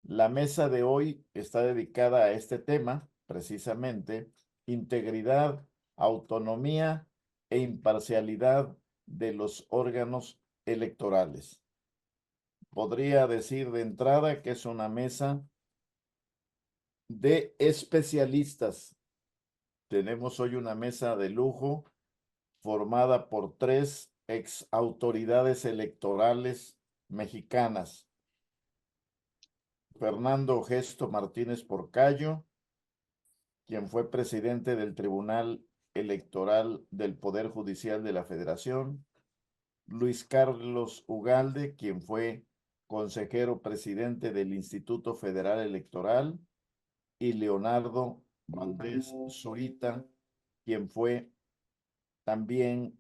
La mesa de hoy está dedicada a este tema, precisamente, integridad, autonomía e imparcialidad de los órganos electorales. Podría decir de entrada que es una mesa de especialistas. Tenemos hoy una mesa de lujo formada por tres ex autoridades electorales mexicanas: Fernando Gesto Martínez Porcayo, quien fue presidente del Tribunal Electoral del Poder Judicial de la Federación; Luis Carlos Ugalde, quien fue consejero presidente del Instituto Federal Electoral; y Leonardo Valdés Zurita, quien fue también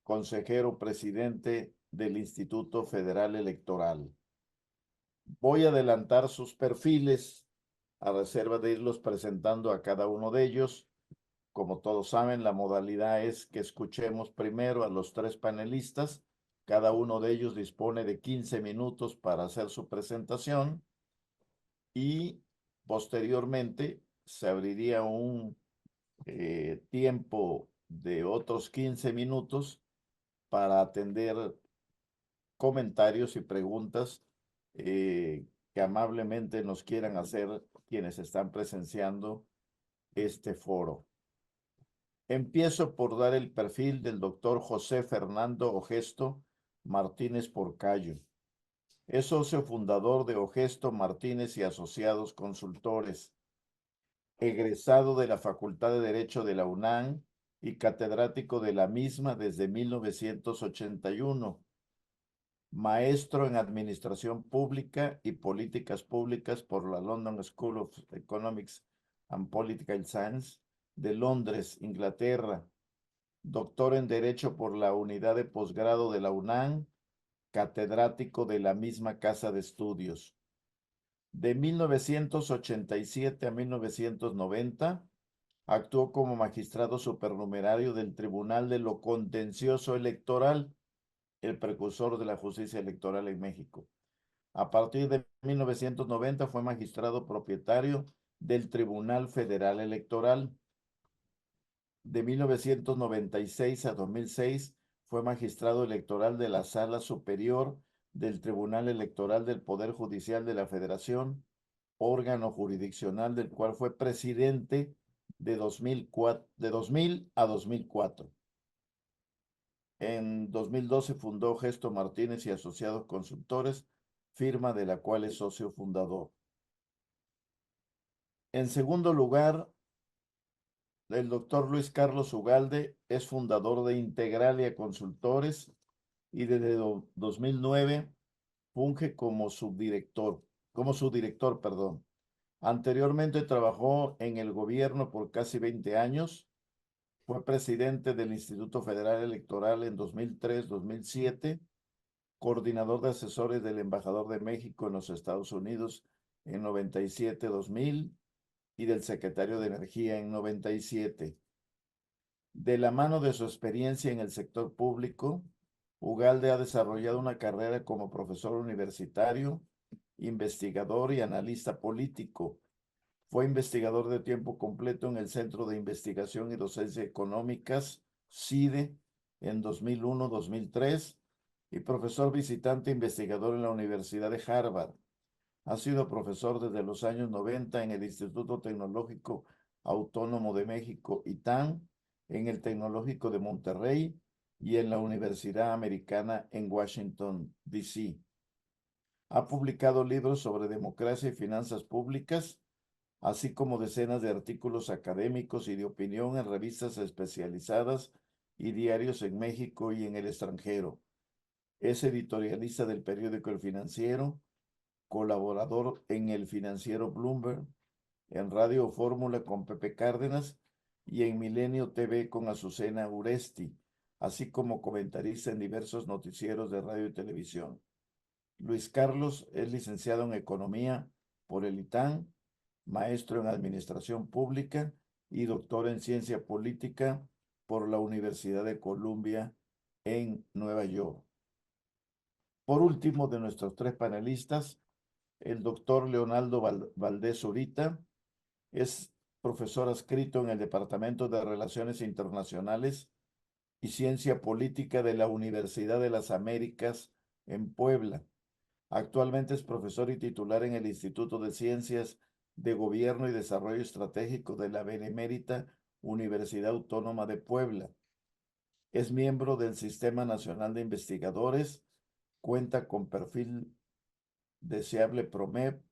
consejero presidente del Instituto Federal Electoral. Voy a adelantar sus perfiles a reserva de irlos presentando a cada uno de ellos. Como todos saben, la modalidad es que escuchemos primero a los tres panelistas. Cada uno de ellos dispone de 15 minutos para hacer su presentación y posteriormente se abriría un tiempo de otros 15 minutos para atender comentarios y preguntas que amablemente nos quieran hacer quienes están presenciando este foro. Empiezo por dar el perfil del doctor José Fernando Ogesto Martínez Porcayo. Es socio fundador de Ogesto Martínez y Asociados Consultores, egresado de la Facultad de Derecho de la UNAM y catedrático de la misma desde 1981, maestro en Administración Pública y Políticas Públicas por la London School of Economics and Political Science de Londres, Inglaterra; doctor en Derecho por la Unidad de Posgrado de la UNAM, catedrático de la misma casa de estudios. De 1987 a 1990, actuó como magistrado supernumerario del Tribunal de lo Contencioso Electoral, el precursor de la justicia electoral en México. A partir de 1990 fue magistrado propietario del Tribunal Federal Electoral. De 1996 a 2006 fue magistrado electoral de la Sala Superior del Tribunal Electoral del Poder Judicial de la Federación, órgano jurisdiccional del cual fue presidente de 2000 a 2004. En 2012 fundó Gesto Martínez y Asociados Consultores, firma de la cual es socio fundador. En segundo lugar, el doctor Luis Carlos Ugalde es fundador de Integralia Consultores y desde 2009 funge como su director, perdón. Anteriormente trabajó en el gobierno por casi 20 años. Fue presidente del Instituto Federal Electoral en 2003-2007, coordinador de asesores del embajador de México en los Estados Unidos en 97-2000 y del secretario de Energía en 97. De la mano de su experiencia en el sector público, Ugalde ha desarrollado una carrera como profesor universitario, investigador y analista político. Fue investigador de tiempo completo en el Centro de Investigación y Docencia Económicas, CIDE, en 2001-2003 y profesor visitante investigador en la Universidad de Harvard. Ha sido profesor desde los años 90 en el Instituto Tecnológico Autónomo de México, ITAM, en el Tecnológico de Monterrey y en la Universidad Americana en Washington, D.C. Ha publicado libros sobre democracia y finanzas públicas, así como decenas de artículos académicos y de opinión en revistas especializadas y diarios en México y en el extranjero. Es editorialista del periódico El Financiero, colaborador en El Financiero Bloomberg, en Radio Fórmula con Pepe Cárdenas y en Milenio TV con Azucena Uresti, así como comentarista en diversos noticieros de radio y televisión. Luis Carlos es licenciado en Economía por el ITAM, maestro en Administración Pública y doctor en Ciencia Política por la Universidad de Columbia en Nueva York. Por último, de nuestros tres panelistas, el doctor Leonardo Valdés Zurita. Es profesor adscrito en el Departamento de Relaciones Internacionales y Ciencia Política de la Universidad de las Américas en Puebla. Actualmente es profesor y titular en el Instituto de Ciencias de Gobierno y Desarrollo Estratégico de la Benemérita Universidad Autónoma de Puebla. Es miembro del Sistema Nacional de Investigadores, cuenta con perfil deseable PROMEP,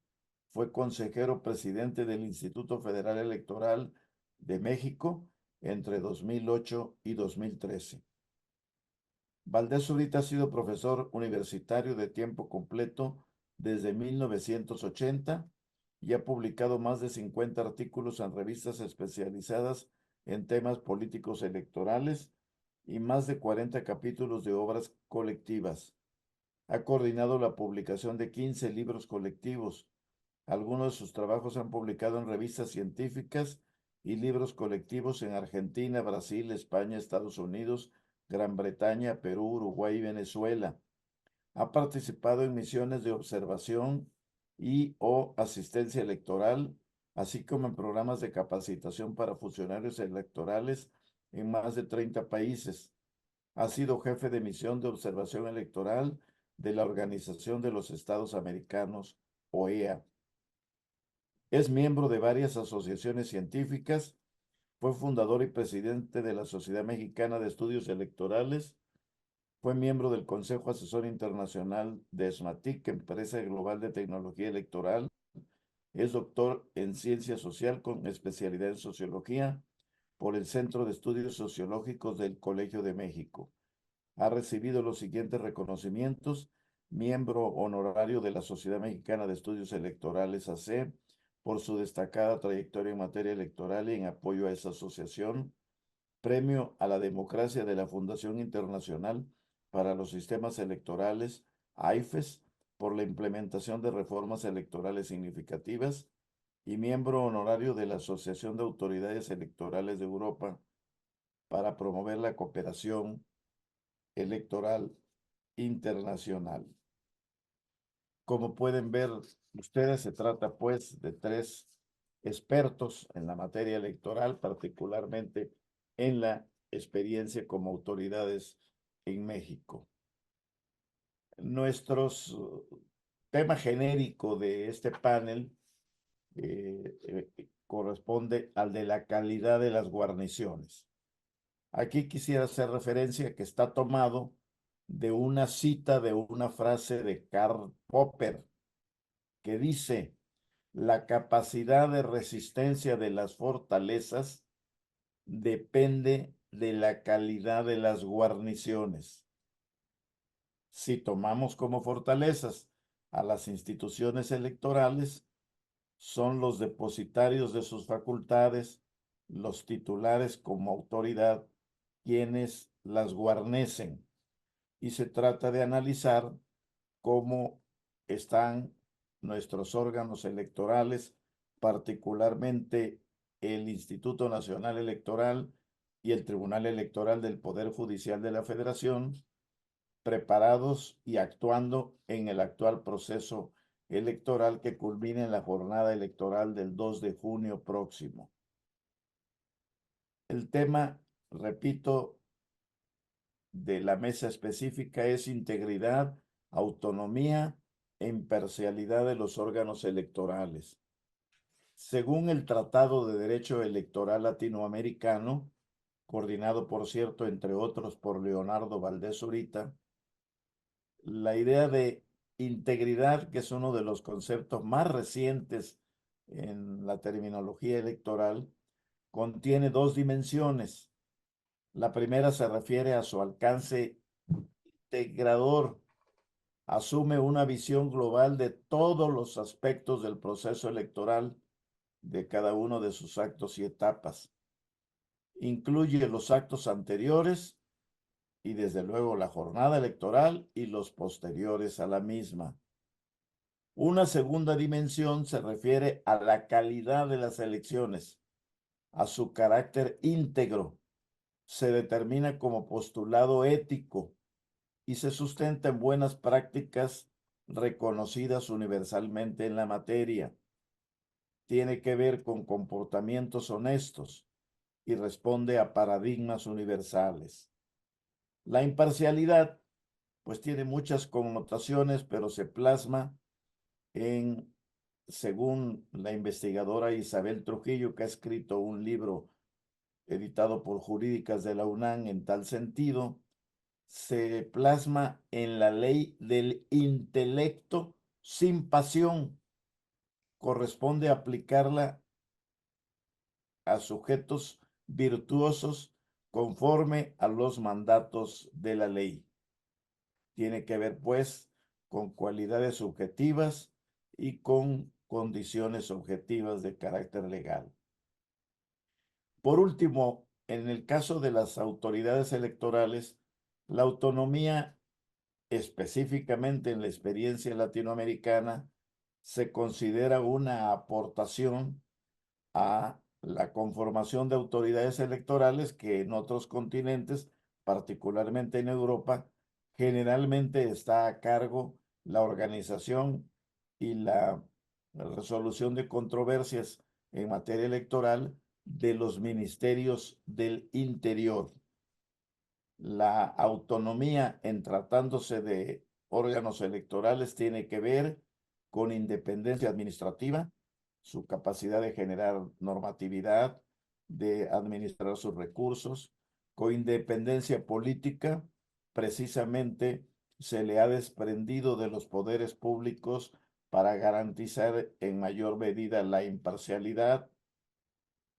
fue consejero presidente del Instituto Federal Electoral de México entre 2008 y 2013. Valdés Zurita ha sido profesor universitario de tiempo completo desde 1980 y ha publicado más de 50 artículos en revistas especializadas en temas políticos electorales y más de 40 capítulos de obras colectivas. Ha coordinado la publicación de 15 libros colectivos. Algunos de sus trabajos han publicado en revistas científicas y libros colectivos en Argentina, Brasil, España, Estados Unidos, Gran Bretaña, Perú, Uruguay y Venezuela. Ha participado en misiones de observación y o asistencia electoral, así como en programas de capacitación para funcionarios electorales en más de 30 países. Ha sido jefe de misión de observación electoral de la Organización de los Estados Americanos, OEA. Es miembro de varias asociaciones científicas, fue fundador y presidente de la Sociedad Mexicana de Estudios Electorales, fue miembro del Consejo Asesor Internacional de SMATIC, Empresa Global de Tecnología Electoral, es doctor en Ciencia Social con especialidad en Sociología por el Centro de Estudios Sociológicos del Colegio de México. Ha recibido los siguientes reconocimientos: miembro honorario de la Sociedad Mexicana de Estudios Electorales, AC, por su destacada trayectoria en materia electoral y en apoyo a esa asociación. Premio a la Democracia de la Fundación Internacional para los Sistemas Electorales, AIFES, por la implementación de reformas electorales significativas, y miembro honorario de la Asociación de Autoridades Electorales de Europa para promover la cooperación electoral internacional. Como pueden ver ustedes, se trata pues de tres expertos en la materia electoral, particularmente en la experiencia como autoridades en México. Nuestros tema genérico de este panel corresponde al de la calidad de las guarniciones. Aquí quisiera hacer referencia que está tomado de una cita de una frase de Karl Popper que dice: la capacidad de resistencia de las fortalezas depende de la calidad de las guarniciones. Si tomamos como fortalezas a las instituciones electorales, son los depositarios de sus facultades, los titulares como autoridad, quienes las guarnecen. Y se trata de analizar cómo están nuestros órganos electorales, particularmente el Instituto Nacional Electoral y el Tribunal Electoral del Poder Judicial de la Federación, preparados y actuando en el actual proceso electoral que culmina en la jornada electoral del 2 de junio próximo. El tema, repito, de la mesa específica es integridad, autonomía e imparcialidad de los órganos electorales. Según el Tratado de Derecho Electoral Latinoamericano, coordinado, por cierto, entre otros, por Leonardo Valdés Zurita, la idea de integridad, que es uno de los conceptos más recientes en la terminología electoral, contiene dos dimensiones. La primera se refiere a su alcance integrador. Asume una visión global de todos los aspectos del proceso electoral, de cada uno de sus actos y etapas. Incluye los actos anteriores y desde luego la jornada electoral y los posteriores a la misma. Una segunda dimensión se refiere a la calidad de las elecciones, a su carácter íntegro. Se determina como postulado ético y se sustenta en buenas prácticas reconocidas universalmente en la materia. Tiene que ver con comportamientos honestos y responde a paradigmas universales. La imparcialidad, pues tiene muchas connotaciones, pero se plasma en, según la investigadora Isabel Trujillo, que ha escrito un libro editado por Jurídicas de la UNAM en tal sentido, se plasma en la ley del intelecto sin pasión. Corresponde aplicarla a sujetos virtuosos conforme a los mandatos de la ley. Tiene que ver, pues, con cualidades subjetivas y con condiciones objetivas de carácter legal. Por último, en el caso de las autoridades electorales, la autonomía, específicamente en la experiencia latinoamericana, se considera una aportación a la conformación de autoridades electorales que en otros continentes, particularmente en Europa, generalmente está a cargo la organización y la resolución de controversias en materia electoral de los ministerios del interior. La autonomía en tratándose de órganos electorales tiene que ver con independencia administrativa, su capacidad de generar normatividad, de administrar sus recursos, con independencia política, precisamente se le ha desprendido de los poderes públicos para garantizar en mayor medida la imparcialidad,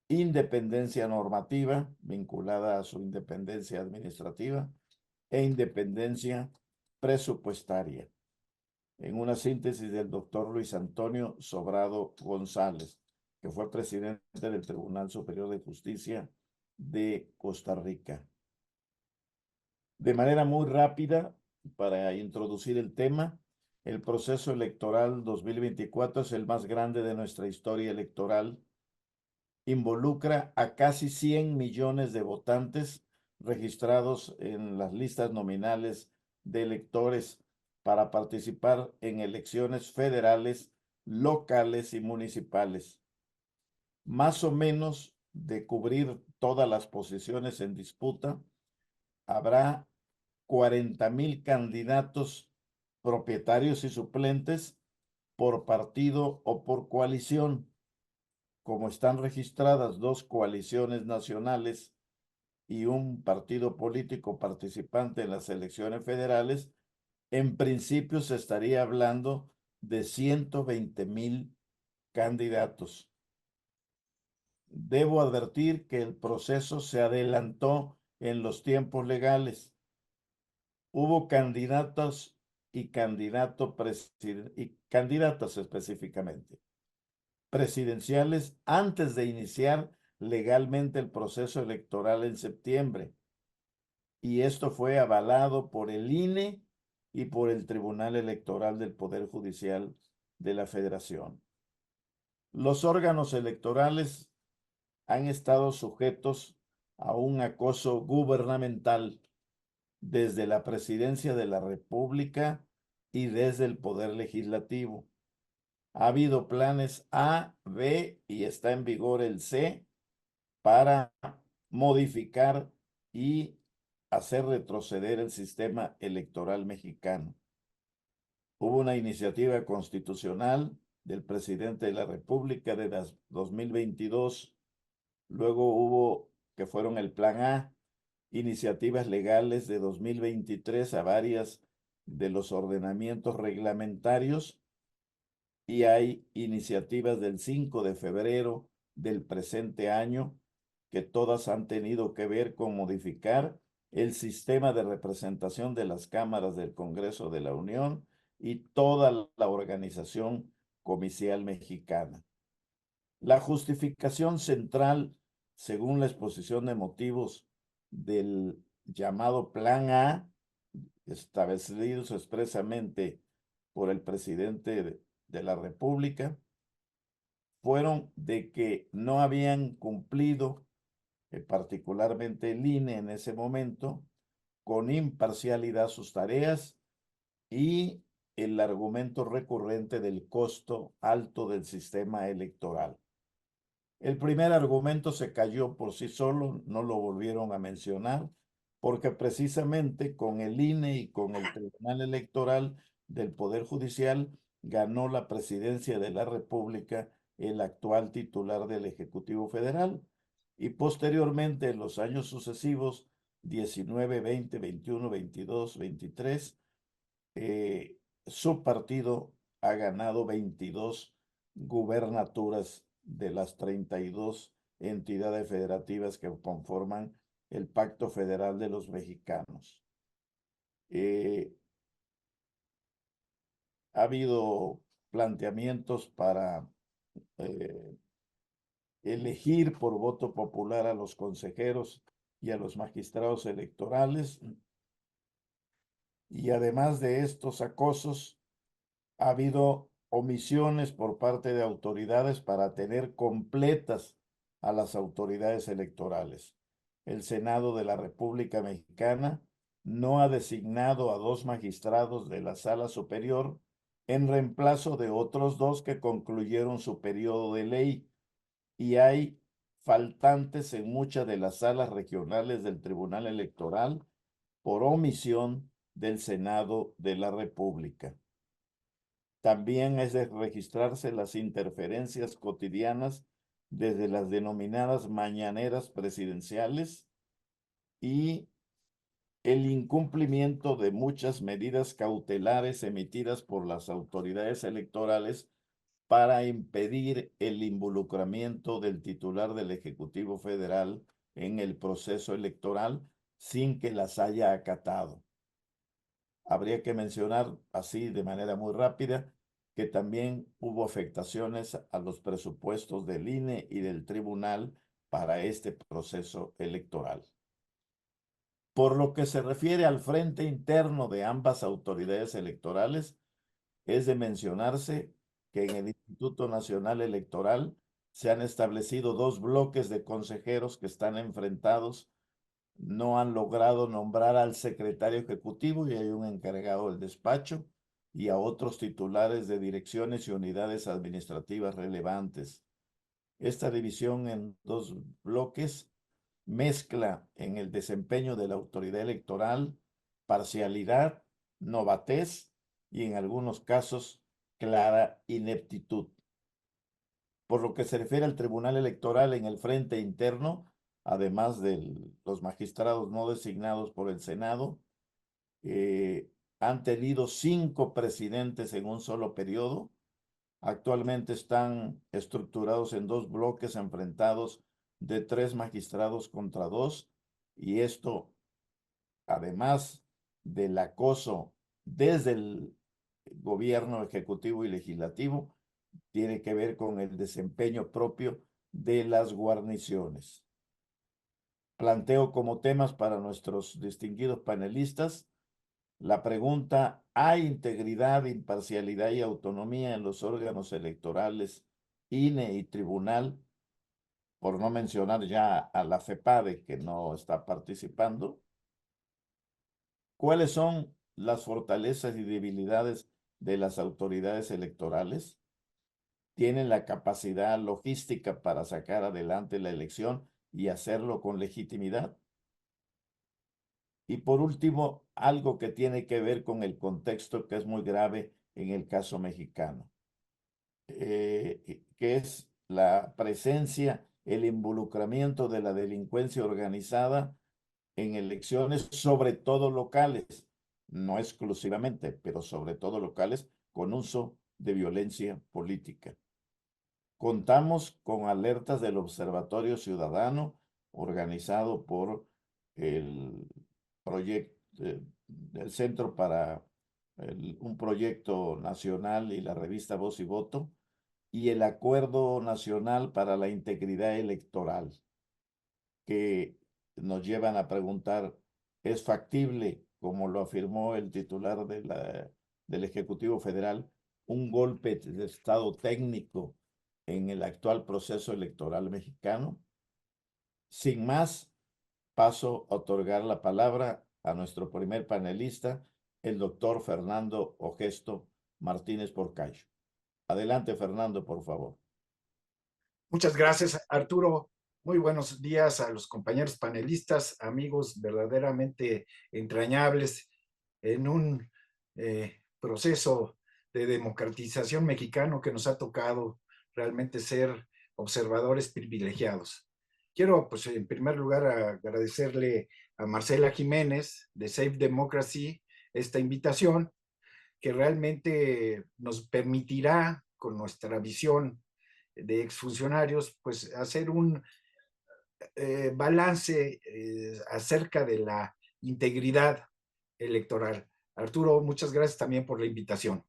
independencia normativa vinculada a su independencia administrativa e independencia presupuestaria. En una síntesis del doctor Luis Antonio Sobrado González, que fue presidente del Tribunal Superior de Justicia de Costa Rica. De manera muy rápida, para introducir el tema, el proceso electoral 2024 es el más grande de nuestra historia electoral. Involucra a casi 100 millones de votantes registrados en las listas nominales de electores para participar en elecciones federales, locales y municipales. Más o menos de cubrir todas las posiciones en disputa, habrá 40,000 candidatos propietarios y suplentes por partido o por coalición. Como están registradas 2 coaliciones nacionales y un partido político participante en las elecciones federales, en principio se estaría hablando de 120,000 candidatos. Debo advertir que el proceso se adelantó en los tiempos legales. Hubo candidatos y candidatas específicamente presidenciales antes de iniciar legalmente el proceso electoral en septiembre. Y esto fue avalado por el INE y por el Tribunal Electoral del Poder Judicial de la Federación. Los órganos electorales han estado sujetos a un acoso gubernamental desde la Presidencia de la República y desde el Poder Legislativo. Ha habido planes A, B y está en vigor el C para modificar y hacer retroceder el sistema electoral mexicano. Hubo una iniciativa constitucional del presidente de la República de 2022, luego hubo, que fueron el Plan A, iniciativas legales de 2023 a varias de los ordenamientos reglamentarios, y hay iniciativas del 5 de febrero del presente año que todas han tenido que ver con modificar el sistema de representación de las cámaras del Congreso de la Unión y toda la organización comicial mexicana. La justificación central, según la exposición de motivos del llamado Plan A, establecidos expresamente por el presidente de la República, fueron de que no habían cumplido, particularmente el INE en ese momento, con imparcialidad sus tareas y el argumento recurrente del costo alto del sistema electoral. El primer argumento se cayó por sí solo, no lo volvieron a mencionar, porque precisamente con el INE y con el Tribunal Electoral del Poder Judicial ganó la presidencia de la República el actual titular del Ejecutivo Federal y posteriormente en los años sucesivos, 19, 20, 21, 22, 23, su partido ha ganado 22 gubernaturas de las 32 entidades federativas que conforman el Pacto Federal de los Mexicanos. Ha habido planteamientos para elegir por voto popular a los consejeros y a los magistrados electorales. Y además de estos acosos, ha habido omisiones por parte de autoridades para tener completas a las autoridades electorales. El Senado de la República Mexicana no ha designado a 2 magistrados de la Sala Superior en reemplazo de otros 2 que concluyeron su periodo de ley, y hay faltantes en muchas de las salas regionales del Tribunal Electoral por omisión del Senado de la República. También es de registrarse las interferencias cotidianas desde las denominadas mañaneras presidenciales y el incumplimiento de muchas medidas cautelares emitidas por las autoridades electorales para impedir el involucramiento del titular del Ejecutivo Federal en el proceso electoral sin que las haya acatado. Habría que mencionar así de manera muy rápida que también hubo afectaciones a los presupuestos del INE y del tribunal para este proceso electoral. Por lo que se refiere al frente interno de ambas autoridades electorales, es de mencionarse que en el Instituto Nacional Electoral se han establecido 2 bloques de consejeros que están enfrentados. No han logrado nombrar al secretario ejecutivo y hay un encargado del despacho y a otros titulares de direcciones y unidades administrativas relevantes. Esta división en 2 bloques mezcla en el desempeño de la autoridad electoral parcialidad, novatez y en algunos casos clara ineptitud. Por lo que se refiere al Tribunal Electoral en el frente interno, además de los magistrados no designados por el Senado, han tenido 5 presidentes en un solo periodo. Actualmente están estructurados en 2 bloques enfrentados de 3 magistrados contra 2, y esto, además del acoso desde el gobierno ejecutivo y legislativo, tiene que ver con el desempeño propio de las guarniciones. Planteo como temas para nuestros distinguidos panelistas la pregunta: ¿hay integridad, imparcialidad y autonomía en los órganos electorales, INE y tribunal? Por no mencionar ya a la FEPADE, que no está participando. ¿Cuáles son las fortalezas y debilidades de las autoridades electorales? ¿Tienen la capacidad logística para sacar adelante la elección y hacerlo con legitimidad? Y por último, algo que tiene que ver con el contexto que es muy grave en el caso mexicano, que es la presencia, el involucramiento de la delincuencia organizada en elecciones, sobre todo locales, no exclusivamente, pero sobre todo locales, con uso de violencia política. Contamos con alertas del Observatorio Ciudadano, organizado por el proyecto del Centro para un proyecto nacional y la revista Voz y Voto, y el Acuerdo Nacional para la Integridad Electoral, que nos llevan a preguntar: ¿es factible, como lo afirmó el titular del Ejecutivo Federal, un golpe de estado técnico en el actual proceso electoral mexicano? Sin más, paso a otorgar la palabra a nuestro primer panelista, el doctor Fernando Ogesto Martínez Porcayo. Adelante, Fernando, por favor. Muchas gracias, Arturo. Muy buenos días a los compañeros panelistas, amigos verdaderamente entrañables en un proceso de democratización mexicano que nos ha tocado realmente ser observadores privilegiados. Quiero, pues, en primer lugar, agradecerle a Marcela Jiménez de Safe Democracy esta invitación que realmente nos permitirá, con nuestra visión de exfuncionarios, pues hacer un balance acerca de la integridad electoral. Arturo, muchas gracias también por la invitación.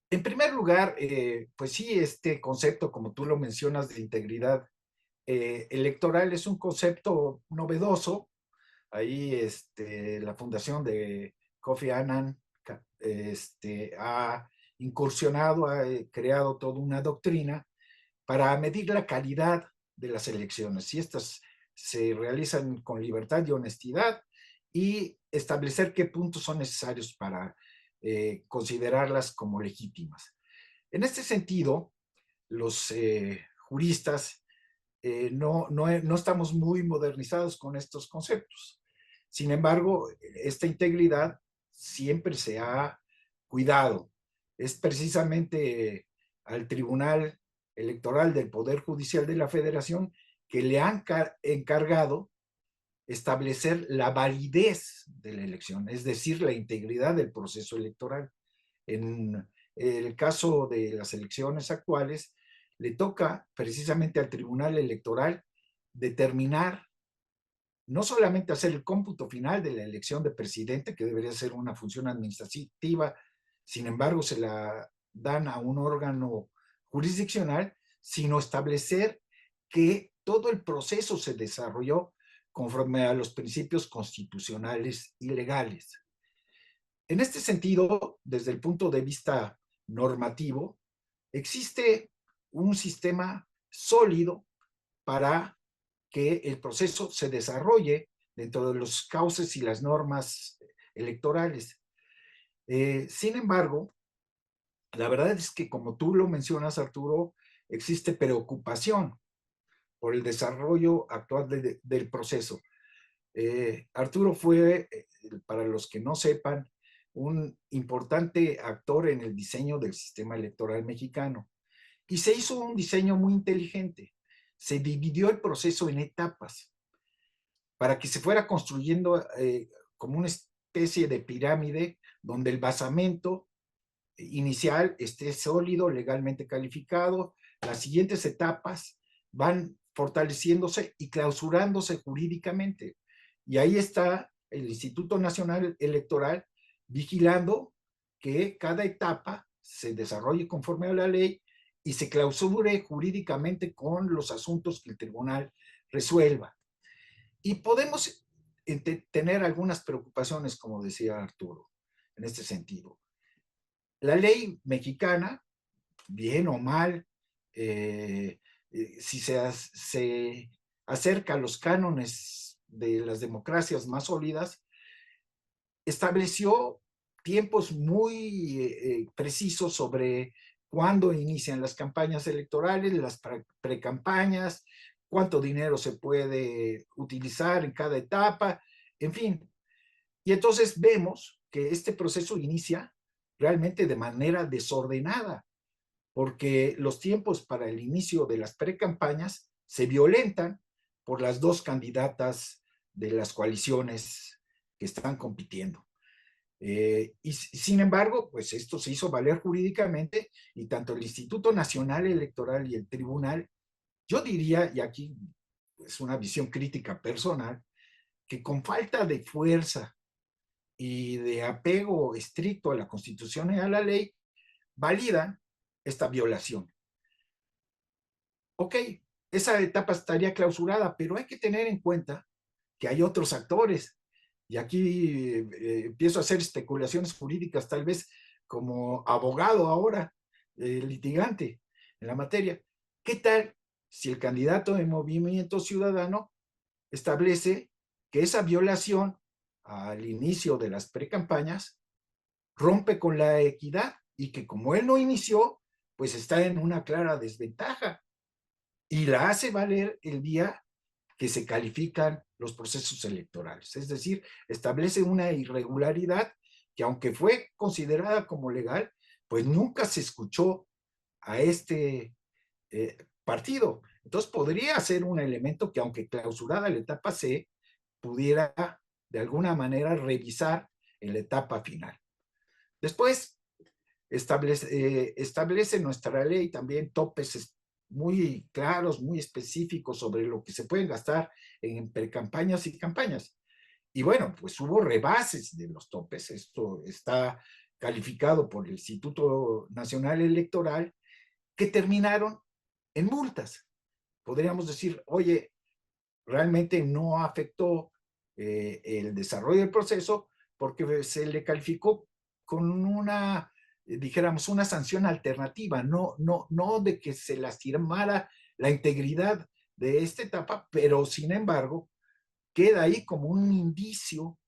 En primer lugar, pues sí, este concepto, como tú lo mencionas, de integridad electoral es un concepto novedoso. Ahí la fundación de Kofi Annan ha incursionado, ha creado toda una doctrina para medir la calidad de las elecciones, si estas se realizan con libertad y honestidad, y establecer qué puntos son necesarios para considerarlas como legítimas. En este sentido, los juristas no estamos muy modernizados con estos conceptos. Sin embargo, esta integridad siempre se ha cuidado. Es precisamente al Tribunal Electoral del Poder Judicial de la Federación que le han encargado establecer la validez de la elección, es decir, la integridad del proceso electoral. En el caso de las elecciones actuales, le toca precisamente al Tribunal Electoral determinar, no solamente hacer el cómputo final de la elección de presidente, que debería ser una función administrativa, sin embargo se la dan a un órgano jurisdiccional, sino establecer que todo el proceso se desarrolló conforme a los principios constitucionales y legales. En este sentido, desde el punto de vista normativo, existe un sistema sólido para que el proceso se desarrolle dentro de los cauces y las normas electorales. Sin embargo, la verdad es que, como tú lo mencionas, Arturo, existe preocupación por el desarrollo actual del proceso. Arturo fue, para los que no sepan, un importante actor en el diseño del sistema electoral mexicano. Y se hizo un diseño muy inteligente. Se dividió el proceso en etapas para que se fuera construyendo como una especie de pirámide donde el basamento inicial esté sólido, legalmente calificado. Las siguientes etapas van fortaleciéndose y clausurándose jurídicamente. Y ahí está el Instituto Nacional Electoral vigilando que cada etapa se desarrolle conforme a la ley y se clausure jurídicamente con los asuntos que el tribunal resuelva. Y podemos tener algunas preocupaciones, como decía Arturo, en este sentido. La ley mexicana, bien o mal, si se acerca a los cánones de las democracias más sólidas, estableció tiempos muy precisos sobre cuándo inician las campañas electorales, las precampañas, cuánto dinero se puede utilizar en cada etapa, en fin. Y entonces vemos que este proceso inicia realmente de manera desordenada, porque los tiempos para el inicio de las precampañas se violentan por las dos candidatas de las coaliciones que están compitiendo. Y sin embargo, pues esto se hizo valer jurídicamente, y tanto el Instituto Nacional Electoral y el Tribunal, yo diría, y aquí es una visión crítica personal, que con falta de fuerza y de apego estricto a la Constitución y a la ley, validan esta violación. Ok, esa etapa estaría clausurada, pero hay que tener en cuenta que hay otros actores. Y aquí empiezo a hacer especulaciones jurídicas, tal vez como abogado ahora, litigante en la materia. ¿Qué tal si el candidato de Movimiento Ciudadano establece que esa violación al inicio de las precampañas, rompe con la equidad y que como él no inició, pues está en una clara desventaja y la hace valer el día que se califican los procesos electorales. Es decir, establece una irregularidad que aunque fue considerada como legal, pues nunca se escuchó a este partido. Entonces podría ser un elemento que aunque clausurada la etapa C, pudiera de alguna manera revisar en la etapa final. Después, establece nuestra ley también topes muy claros, muy específicos sobre lo que se pueden gastar en precampañas y campañas. Y bueno, pues hubo rebases de los topes. Esto está calificado por el Instituto Nacional Electoral, que terminaron en multas. Podríamos decir, oye, realmente no afectó el desarrollo del proceso porque se le calificó con una, dijéramos, una sanción alternativa, no de que se lastimara la integridad de esta etapa, pero sin embargo queda ahí como un indicio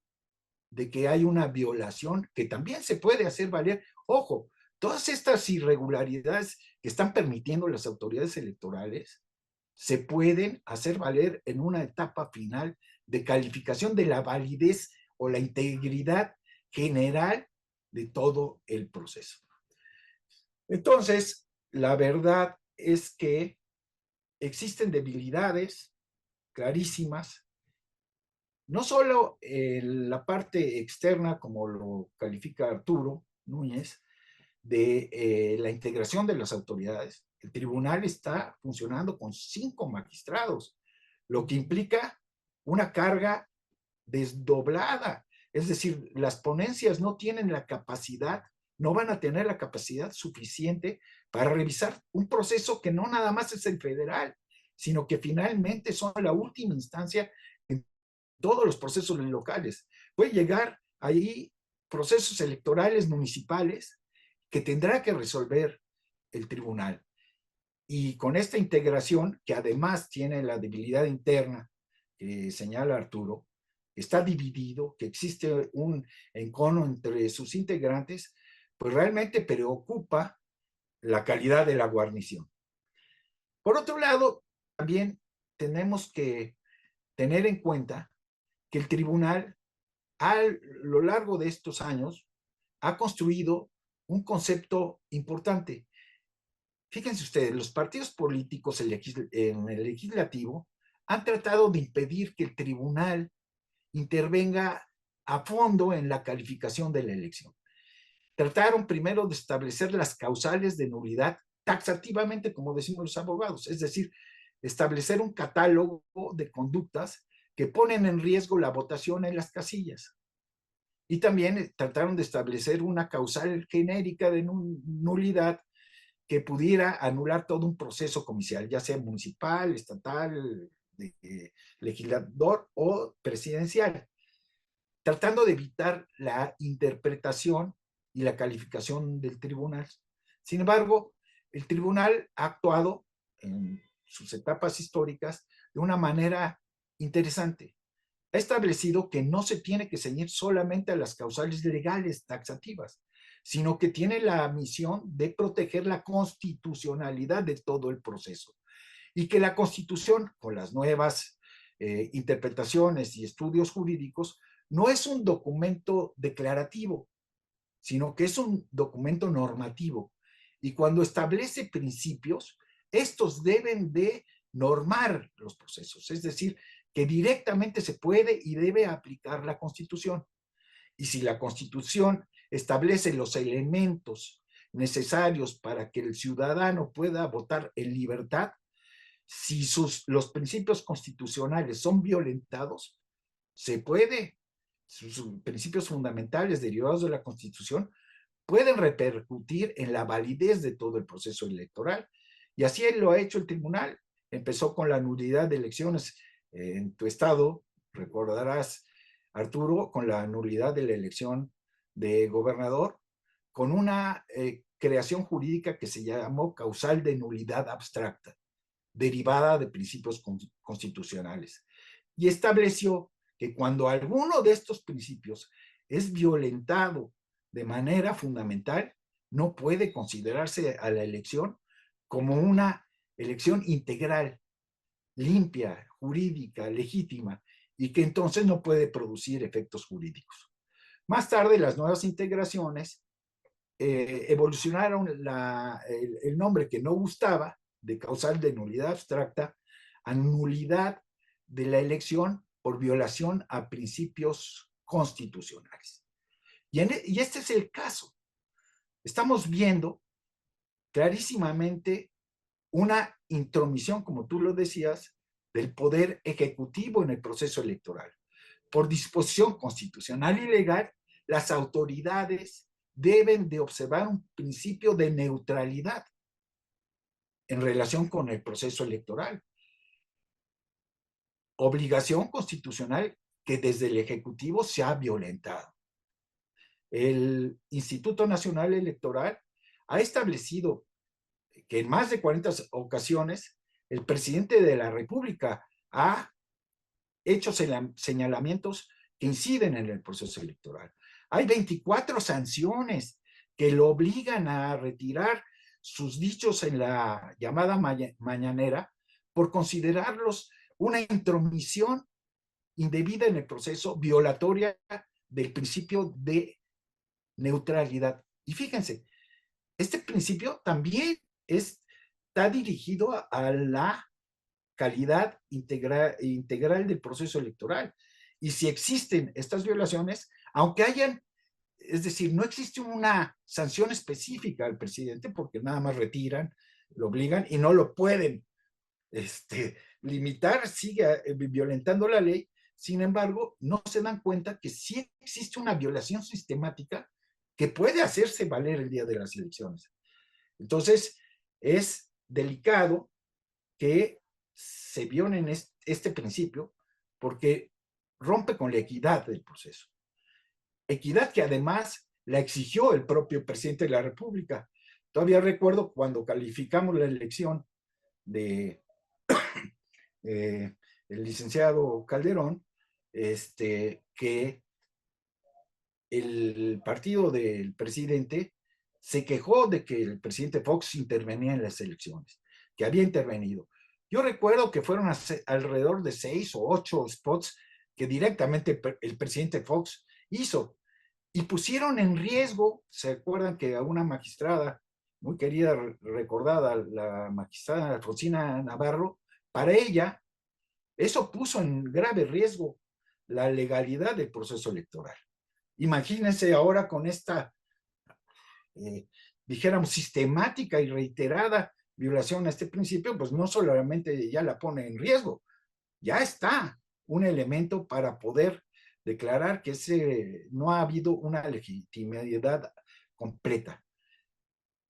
de que hay una violación que también se puede hacer valer. Ojo, todas estas irregularidades que están permitiendo las autoridades electorales se pueden hacer valer en una etapa final de calificación de la validez o la integridad general de todo el proceso. Entonces, la verdad es que existen debilidades clarísimas, no solo en la parte externa, como lo califica Arturo Núñez, de la integración de las autoridades. El tribunal está funcionando con 5 magistrados, lo que implica una carga desdoblada. Es decir, las ponencias no tienen la capacidad, no van a tener la capacidad suficiente para revisar un proceso que no nada más es el federal, sino que finalmente son la última instancia en todos los procesos locales. Puede llegar ahí procesos electorales municipales que tendrá que resolver el tribunal. Y con esta integración, que además tiene la debilidad interna que señala Arturo, está dividido, que existe un encono entre sus integrantes, pues realmente preocupa la calidad de la guarnición. Por otro lado, también tenemos que tener en cuenta que el tribunal a lo largo de estos años ha construido un concepto importante. Fíjense ustedes, los partidos políticos en el legislativo han tratado de impedir que el tribunal intervenga a fondo en la calificación de la elección. Trataron primero de establecer las causales de nulidad taxativamente, como decimos los abogados, es decir, establecer un catálogo de conductas que ponen en riesgo la votación en las casillas. Y también trataron de establecer una causal genérica de nulidad que pudiera anular todo un proceso comicial, ya sea municipal, estatal, legislador o presidencial, tratando de evitar la interpretación y la calificación del tribunal. Sin embargo, el tribunal ha actuado en sus etapas históricas de una manera interesante. Ha establecido que no se tiene que ceñir solamente a las causales legales taxativas, sino que tiene la misión de proteger la constitucionalidad de todo el proceso. Y que la Constitución, con las nuevas interpretaciones y estudios jurídicos, no es un documento declarativo, sino que es un documento normativo. Y cuando establece principios, estos deben de normar los procesos, es decir, que directamente se puede y debe aplicar la Constitución. Y si la Constitución establece los elementos necesarios para que el ciudadano pueda votar en libertad, si los principios constitucionales son violentados, se puede, sus principios fundamentales derivados de la Constitución pueden repercutir en la validez de todo el proceso electoral. Y así lo ha hecho el tribunal. Empezó con la nulidad de elecciones en tu estado, recordarás, Arturo, con la nulidad de la elección de gobernador, con una creación jurídica que se llamó causal de nulidad abstracta, derivada de principios constitucionales. Y estableció que cuando alguno de estos principios es violentado de manera fundamental, no puede considerarse a la elección como una elección integral, limpia, jurídica, legítima, y que entonces no puede producir efectos jurídicos. Más tarde, las nuevas integraciones evolucionaron el nombre que no gustaba, de causal de nulidad abstracta, a nulidad de la elección por violación a principios constitucionales. Y este es el caso. Estamos viendo clarísimamente una intromisión, como tú lo decías, del poder ejecutivo en el proceso electoral. Por disposición constitucional y legal, las autoridades deben de observar un principio de neutralidad en relación con el proceso electoral. Obligación constitucional que desde el Ejecutivo se ha violentado. El Instituto Nacional Electoral ha establecido que en más de 40 ocasiones el presidente de la República ha hecho señalamientos que inciden en el proceso electoral. Hay 24 sanciones que lo obligan a retirar sus dichos en la llamada mañanera por considerarlos una intromisión indebida en el proceso, violatoria del principio de neutralidad. Y fíjense, este principio también está dirigido a la calidad integral del proceso electoral. Y si existen estas violaciones, aunque hayan, es decir, no existe una sanción específica al presidente porque nada más retiran, lo obligan y no lo pueden limitar, sigue violentando la ley. Sin embargo, no se dan cuenta que sí existe una violación sistemática que puede hacerse valer el día de las elecciones. Entonces, es delicado que se violen este principio porque rompe con la equidad del proceso. Equidad que además la exigió el propio presidente de la República. Todavía recuerdo cuando calificamos la elección de el licenciado Calderón, que el partido del presidente se quejó de que el presidente Fox intervenía en las elecciones, que había intervenido. Yo recuerdo que fueron alrededor de 6 o 8 spots que directamente el presidente Fox hizo y pusieron en riesgo, se acuerdan que a una magistrada muy querida, recordada, la magistrada Rosina Navarro, para ella eso puso en grave riesgo la legalidad del proceso electoral. Imagínense ahora con esta, dijéramos, sistemática y reiterada violación a este principio, pues no solamente ya la pone en riesgo, ya está un elemento para poder declarar que no ha habido una legitimidad completa.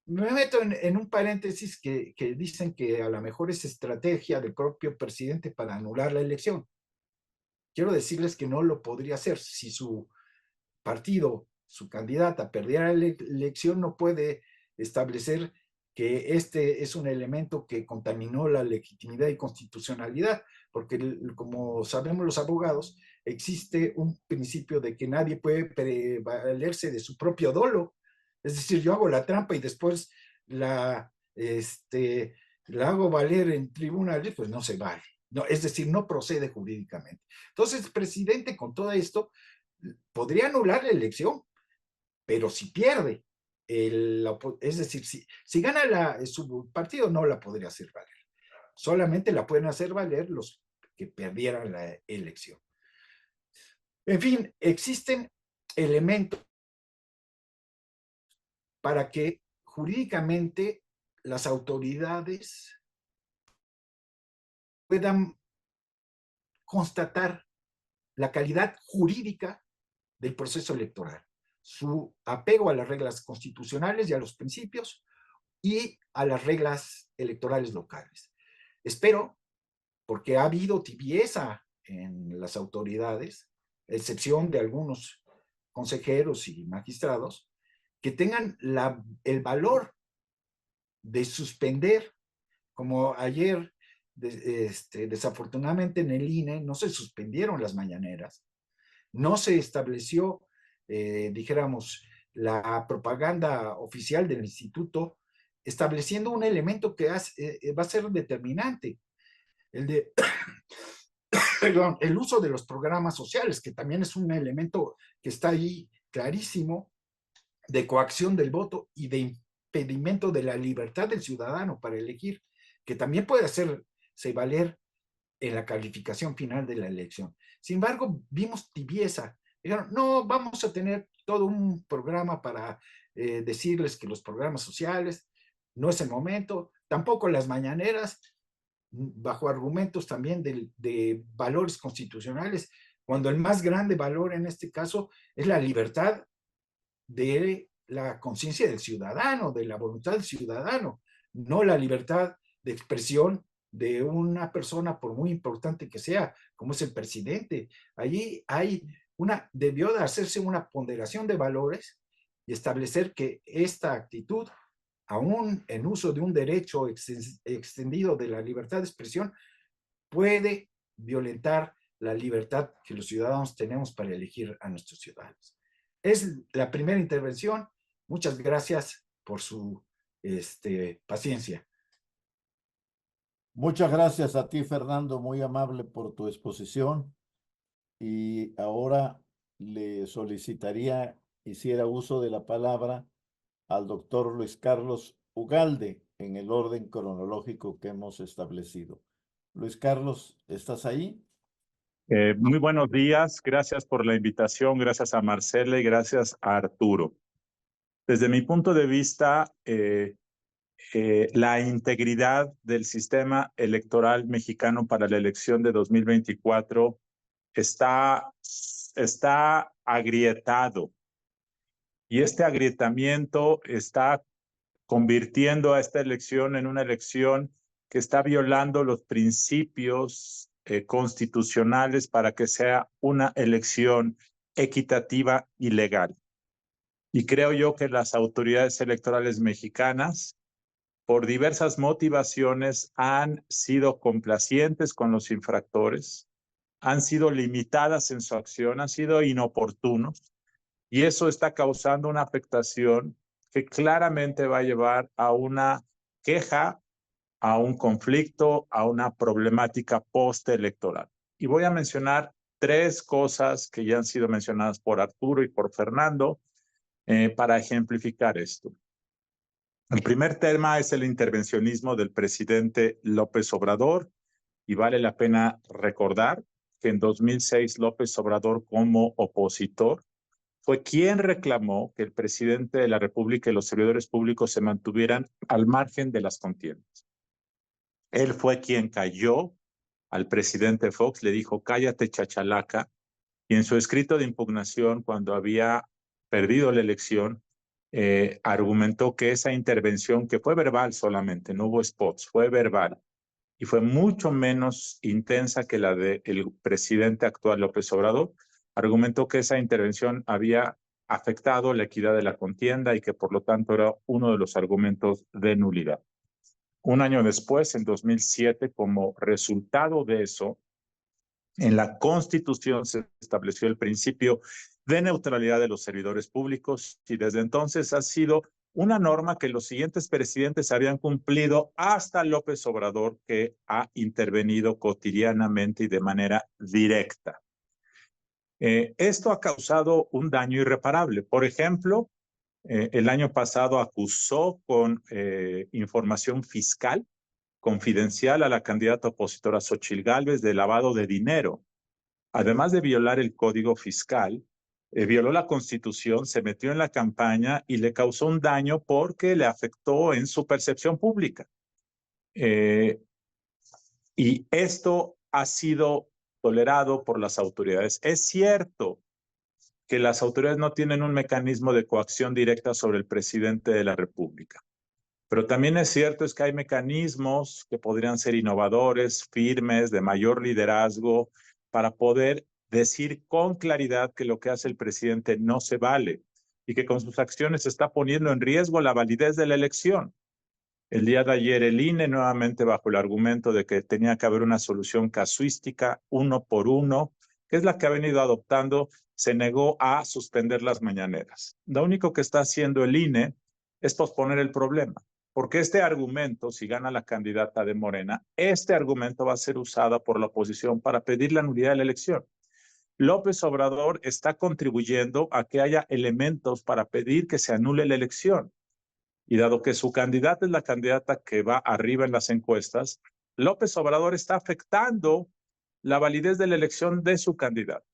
Me meto en un paréntesis que dicen que a lo mejor es estrategia del propio presidente para anular la elección. Quiero decirles que no lo podría hacer. Si su partido, su candidata perdiera la elección, no puede establecer que este es un elemento que contaminó la legitimidad y constitucionalidad, porque como sabemos los abogados, existe un principio de que nadie puede prevalerse de su propio dolo. Es decir, yo hago la trampa y después la hago valer en tribunales, pues no se vale. No, es decir, no procede jurídicamente. Entonces, el presidente, con todo esto, podría anular la elección, pero si pierde, es decir, si gana su partido, no la podría hacer valer. Solamente la pueden hacer valer los que perdieran la elección. En fin, existen elementos para que jurídicamente las autoridades puedan constatar la calidad jurídica del proceso electoral, su apego a las reglas constitucionales y a los principios y a las reglas electorales locales. Espero, porque ha habido tibieza en las autoridades, excepción de algunos consejeros y magistrados, que tengan el valor de suspender, como ayer desafortunadamente en el INE no se suspendieron las mañaneras, no se estableció, dijéramos, la propaganda oficial del instituto, estableciendo un elemento que va a ser determinante, el de, perdón, el uso de los programas sociales, que también es un elemento que está ahí clarísimo de coacción del voto y de impedimento de la libertad del ciudadano para elegir, que también puede hacerse valer en la calificación final de la elección. Sin embargo, vimos tibieza. Dijeron, no, vamos a tener todo un programa para decirles que los programas sociales no es el momento, tampoco las mañaneras, bajo argumentos también de valores constitucionales, cuando el más grande valor en este caso es la libertad de la conciencia del ciudadano, de la voluntad del ciudadano, no la libertad de expresión de una persona, por muy importante que sea, como es el presidente. Allí debió de hacerse una ponderación de valores y establecer que esta actitud, aún en uso de un derecho extendido de la libertad de expresión, puede violentar la libertad que los ciudadanos tenemos para elegir a nuestros ciudadanos. Es la primera intervención. Muchas gracias por su paciencia. Muchas gracias a ti, Fernando, muy amable por tu exposición. Y ahora le solicitaría hiciera uso de la palabra al doctor Luis Carlos Ugalde en el orden cronológico que hemos establecido. Luis Carlos, ¿estás ahí? Muy buenos días, gracias por la invitación, gracias a Marcela y gracias a Arturo. Desde mi punto de vista, la integridad del sistema electoral mexicano para la elección de 2024 está agrietado, y este agrietamiento está convirtiendo a esta elección en una elección que está violando los principios constitucionales para que sea una elección equitativa y legal. Y creo yo que las autoridades electorales mexicanas, por diversas motivaciones, han sido complacientes con los infractores, han sido limitadas en su acción, han sido inoportunos, y eso está causando una afectación que claramente va a llevar a una queja, a un conflicto, a una problemática postelectoral. Y voy a mencionar tres cosas que ya han sido mencionadas por Arturo y por Fernando para ejemplificar esto. El primer tema es el intervencionismo del presidente López Obrador, y vale la pena recordar que en 2006 López Obrador, como opositor, fue quien reclamó que el presidente de la República y los servidores públicos se mantuvieran al margen de las contiendas. Él fue quien cayó al presidente Fox, le dijo, cállate chachalaca, y en su escrito de impugnación, cuando había perdido la elección, argumentó que esa intervención, que fue verbal solamente, no hubo spots, fue verbal, y fue mucho menos intensa que la del presidente actual López Obrador, argumentó que esa intervención había afectado la equidad de la contienda y que por lo tanto era uno de los argumentos de nulidad. Un año después, en 2007, como resultado de eso, en la Constitución se estableció el principio de neutralidad de los servidores públicos, y desde entonces ha sido una norma que los siguientes presidentes habían cumplido hasta López Obrador, que ha intervenido cotidianamente y de manera directa. Esto ha causado un daño irreparable. Por ejemplo, el año pasado acusó con información fiscal confidencial a la candidata opositora Xóchitl Gálvez de lavado de dinero. Además de violar el Código Fiscal, violó la Constitución, se metió en la campaña y le causó un daño porque le afectó en su percepción pública. Y esto ha sido tolerado por las autoridades. Es cierto que las autoridades no tienen un mecanismo de coacción directa sobre el presidente de la República, pero también es cierto es que hay mecanismos que podrían ser innovadores, firmes, de mayor liderazgo, para poder decir con claridad que lo que hace el presidente no se vale y que con sus acciones está poniendo en riesgo la validez de la elección. El día de ayer el INE, nuevamente bajo el argumento de que tenía que haber una solución casuística, 1 por 1, que es la que ha venido adoptando, se negó a suspender las mañaneras. Lo único que está haciendo el INE es posponer el problema, porque este argumento, si gana la candidata de Morena, este argumento va a ser usado por la oposición para pedir la nulidad de la elección. López Obrador está contribuyendo a que haya elementos para pedir que se anule la elección. Y dado que su candidata es la candidata que va arriba en las encuestas, López Obrador está afectando la validez de la elección de su candidato.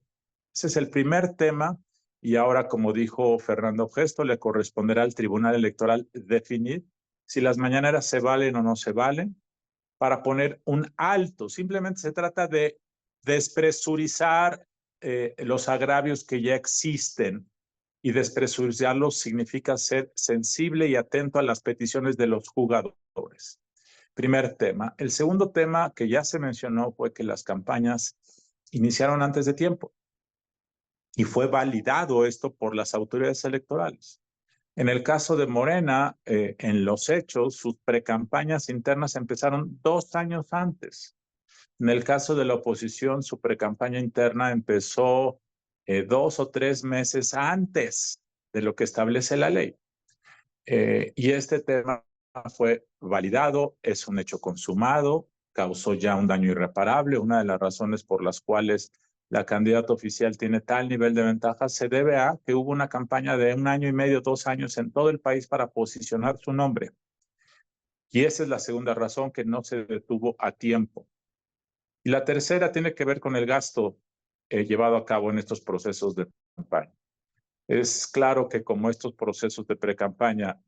Ese es el primer tema y ahora, como dijo Fernando Gesto, le corresponderá al Tribunal Electoral definir si las mañaneras se valen o no se valen para poner un alto. Simplemente se trata de despresurizar los agravios que ya existen, y despresurizarlos significa ser sensible y atento a las peticiones de los jugadores. Primer tema. El segundo tema que ya se mencionó fue que las campañas iniciaron antes de tiempo y fue validado esto por las autoridades electorales. En el caso de Morena, en los hechos, sus precampañas internas empezaron 2 años antes. En el caso de la oposición, su precampaña interna empezó 2 o 3 meses antes de lo que establece la ley. Y este tema fue validado, es un hecho consumado, causó ya un daño irreparable. Una de las razones por las cuales la candidata oficial tiene tal nivel de ventaja se debe a que hubo una campaña de 1 año y medio, 2 años en todo el país para posicionar su nombre. Y esa es la segunda razón, que no se detuvo a tiempo. Y la tercera tiene que ver con el gasto llevado a cabo en estos procesos de campaña. Es claro que como estos procesos de precampaña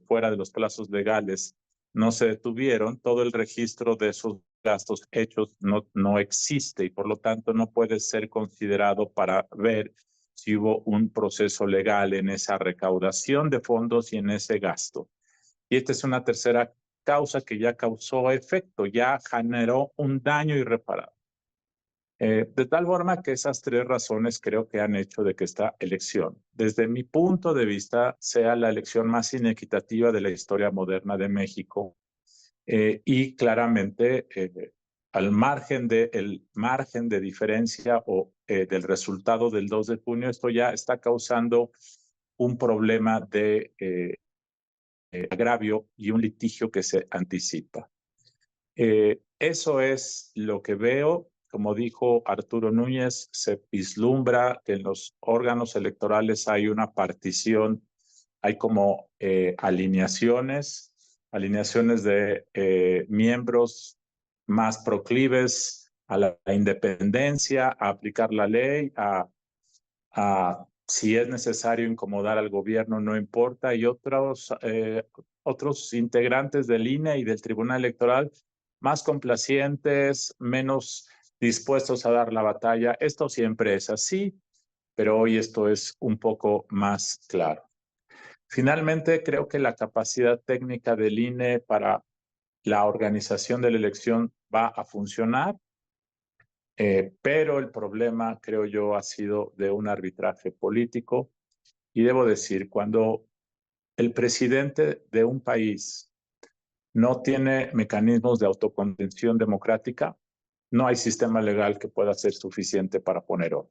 fuera de los plazos legales no se detuvieron, todo el registro de esos gastos hechos no existe y por lo tanto no puede ser considerado para ver si hubo un proceso legal en esa recaudación de fondos y en ese gasto. Y esta es una tercera causa que ya causó efecto, ya generó un daño irreparable. De tal forma que esas 3 razones creo que han hecho de que esta elección, desde mi punto de vista, sea la elección más inequitativa de la historia moderna de México. Y claramente, al margen de diferencia o del resultado del 2 de junio, esto ya está causando un problema de agravio y un litigio que se anticipa. Eso es lo que veo. Como dijo Arturo Núñez, se vislumbra que en los órganos electorales hay una partición, hay como alineaciones de miembros más proclives a la independencia, a aplicar la ley, a si es necesario incomodar al gobierno, no importa, y otros integrantes del INE y del Tribunal Electoral más complacientes, menos dispuestos a dar la batalla. Esto siempre es así, pero hoy esto es un poco más claro. Finalmente, creo que la capacidad técnica del INE para la organización de la elección va a funcionar. Pero el problema, creo yo, ha sido de un arbitraje político. Y debo decir, cuando el presidente de un país no tiene mecanismos de autocontención democrática, no hay sistema legal que pueda ser suficiente para poner orden.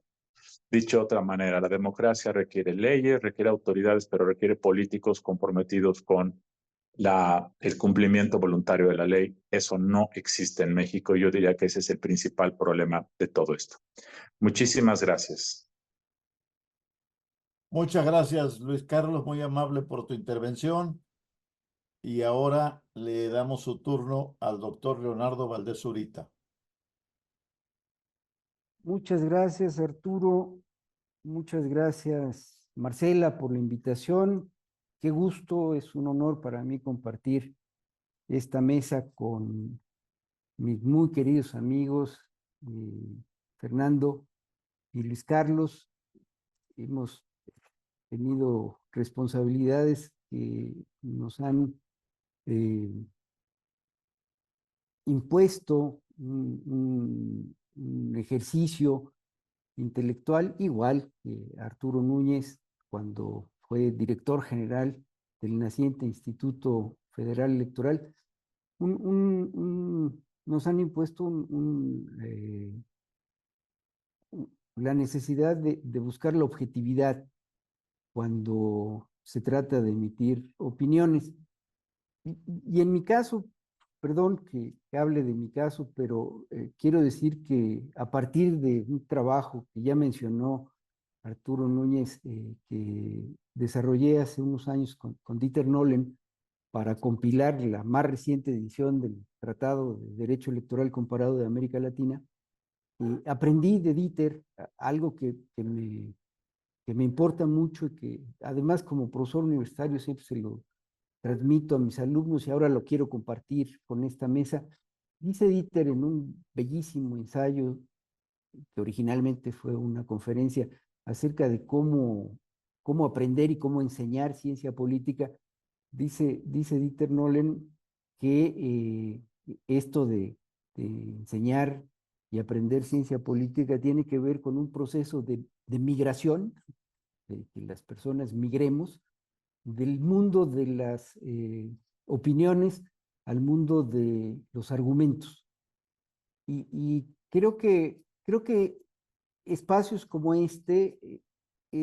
Dicho de otra manera, la democracia requiere leyes, requiere autoridades, pero requiere políticos comprometidos con el cumplimiento voluntario de la ley. Eso no existe en México. Yo diría que ese es el principal problema de todo esto. Muchísimas gracias. Muchas gracias, Luis Carlos, muy amable por tu intervención. Y ahora le damos su turno al doctor Leonardo Valdés Zurita. Muchas gracias, Arturo. Muchas gracias, Marcela, por la invitación. Qué gusto, es un honor para mí compartir esta mesa con mis muy queridos amigos, Fernando y Luis Carlos. Hemos tenido responsabilidades que nos han impuesto un ejercicio intelectual, igual que Arturo Núñez, cuando fue director general del naciente Instituto Federal Electoral, nos han impuesto la necesidad de buscar la objetividad cuando se trata de emitir opiniones. Y en mi caso, perdón que hable de mi caso, pero quiero decir que a partir de un trabajo que ya mencionó Arturo Núñez, que desarrollé hace unos años con Dieter Nolen para compilar la más reciente edición del Tratado de Derecho Electoral Comparado de América Latina, aprendí de Dieter algo que me importa mucho y que además como profesor universitario siempre se lo transmito a mis alumnos y ahora lo quiero compartir con esta mesa. Dice Dieter en un bellísimo ensayo que originalmente fue una conferencia acerca de cómo aprender y cómo enseñar ciencia política. Dice Dieter Nolen que esto de enseñar y aprender ciencia política tiene que ver con un proceso de migración, de que las personas migremos del mundo de las opiniones al mundo de los argumentos. Y creo que espacios como este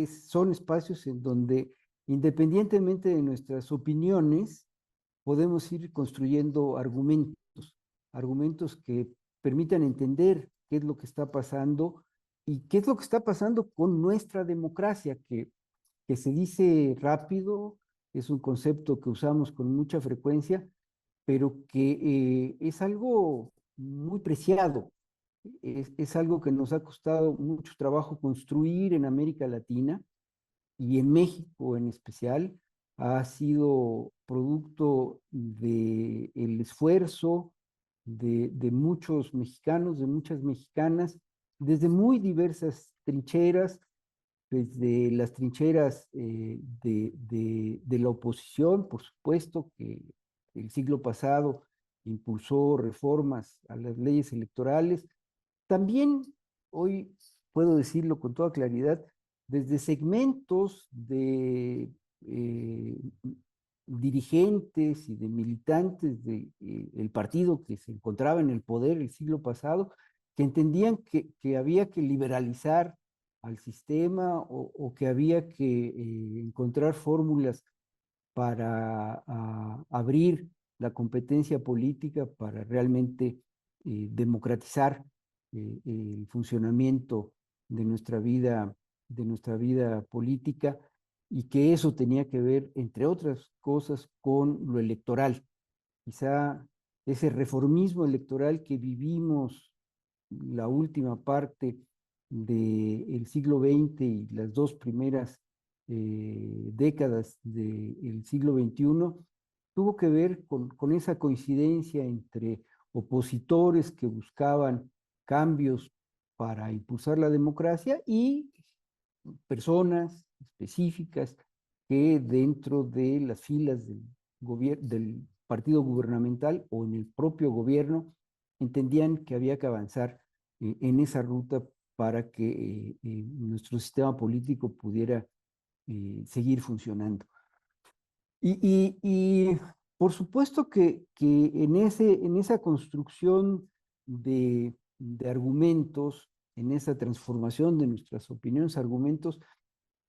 son espacios en donde, independientemente de nuestras opiniones, podemos ir construyendo argumentos que permitan entender qué es lo que está pasando y qué es lo que está pasando con nuestra democracia, que se dice rápido, es un concepto que usamos con mucha frecuencia, pero que es algo muy preciado, es algo que nos ha costado mucho trabajo construir en América Latina y en México en especial. Ha sido producto del esfuerzo de muchos mexicanos, de muchas mexicanas, desde muy diversas trincheras, desde las trincheras de la oposición, por supuesto, que el siglo pasado impulsó reformas a las leyes electorales. También hoy puedo decirlo con toda claridad, desde segmentos de dirigentes y de militantes del partido que se encontraba en el poder el siglo pasado, que entendían que había que liberalizar al sistema o que había que encontrar fórmulas para abrir la competencia política para realmente democratizar el funcionamiento de nuestra vida política, y que eso tenía que ver, entre otras cosas, con lo electoral. Quizá ese reformismo electoral que vivimos la última parte del siglo XX y las dos primeras décadas del siglo XXI, tuvo que ver con esa coincidencia entre opositores que buscaban cambios para impulsar la democracia y personas específicas que dentro de las filas del partido gubernamental o en el propio gobierno entendían que había que avanzar en esa ruta para que nuestro sistema político pudiera seguir funcionando. Y por supuesto que en esa construcción de argumentos, en esa transformación de nuestras opiniones a argumentos,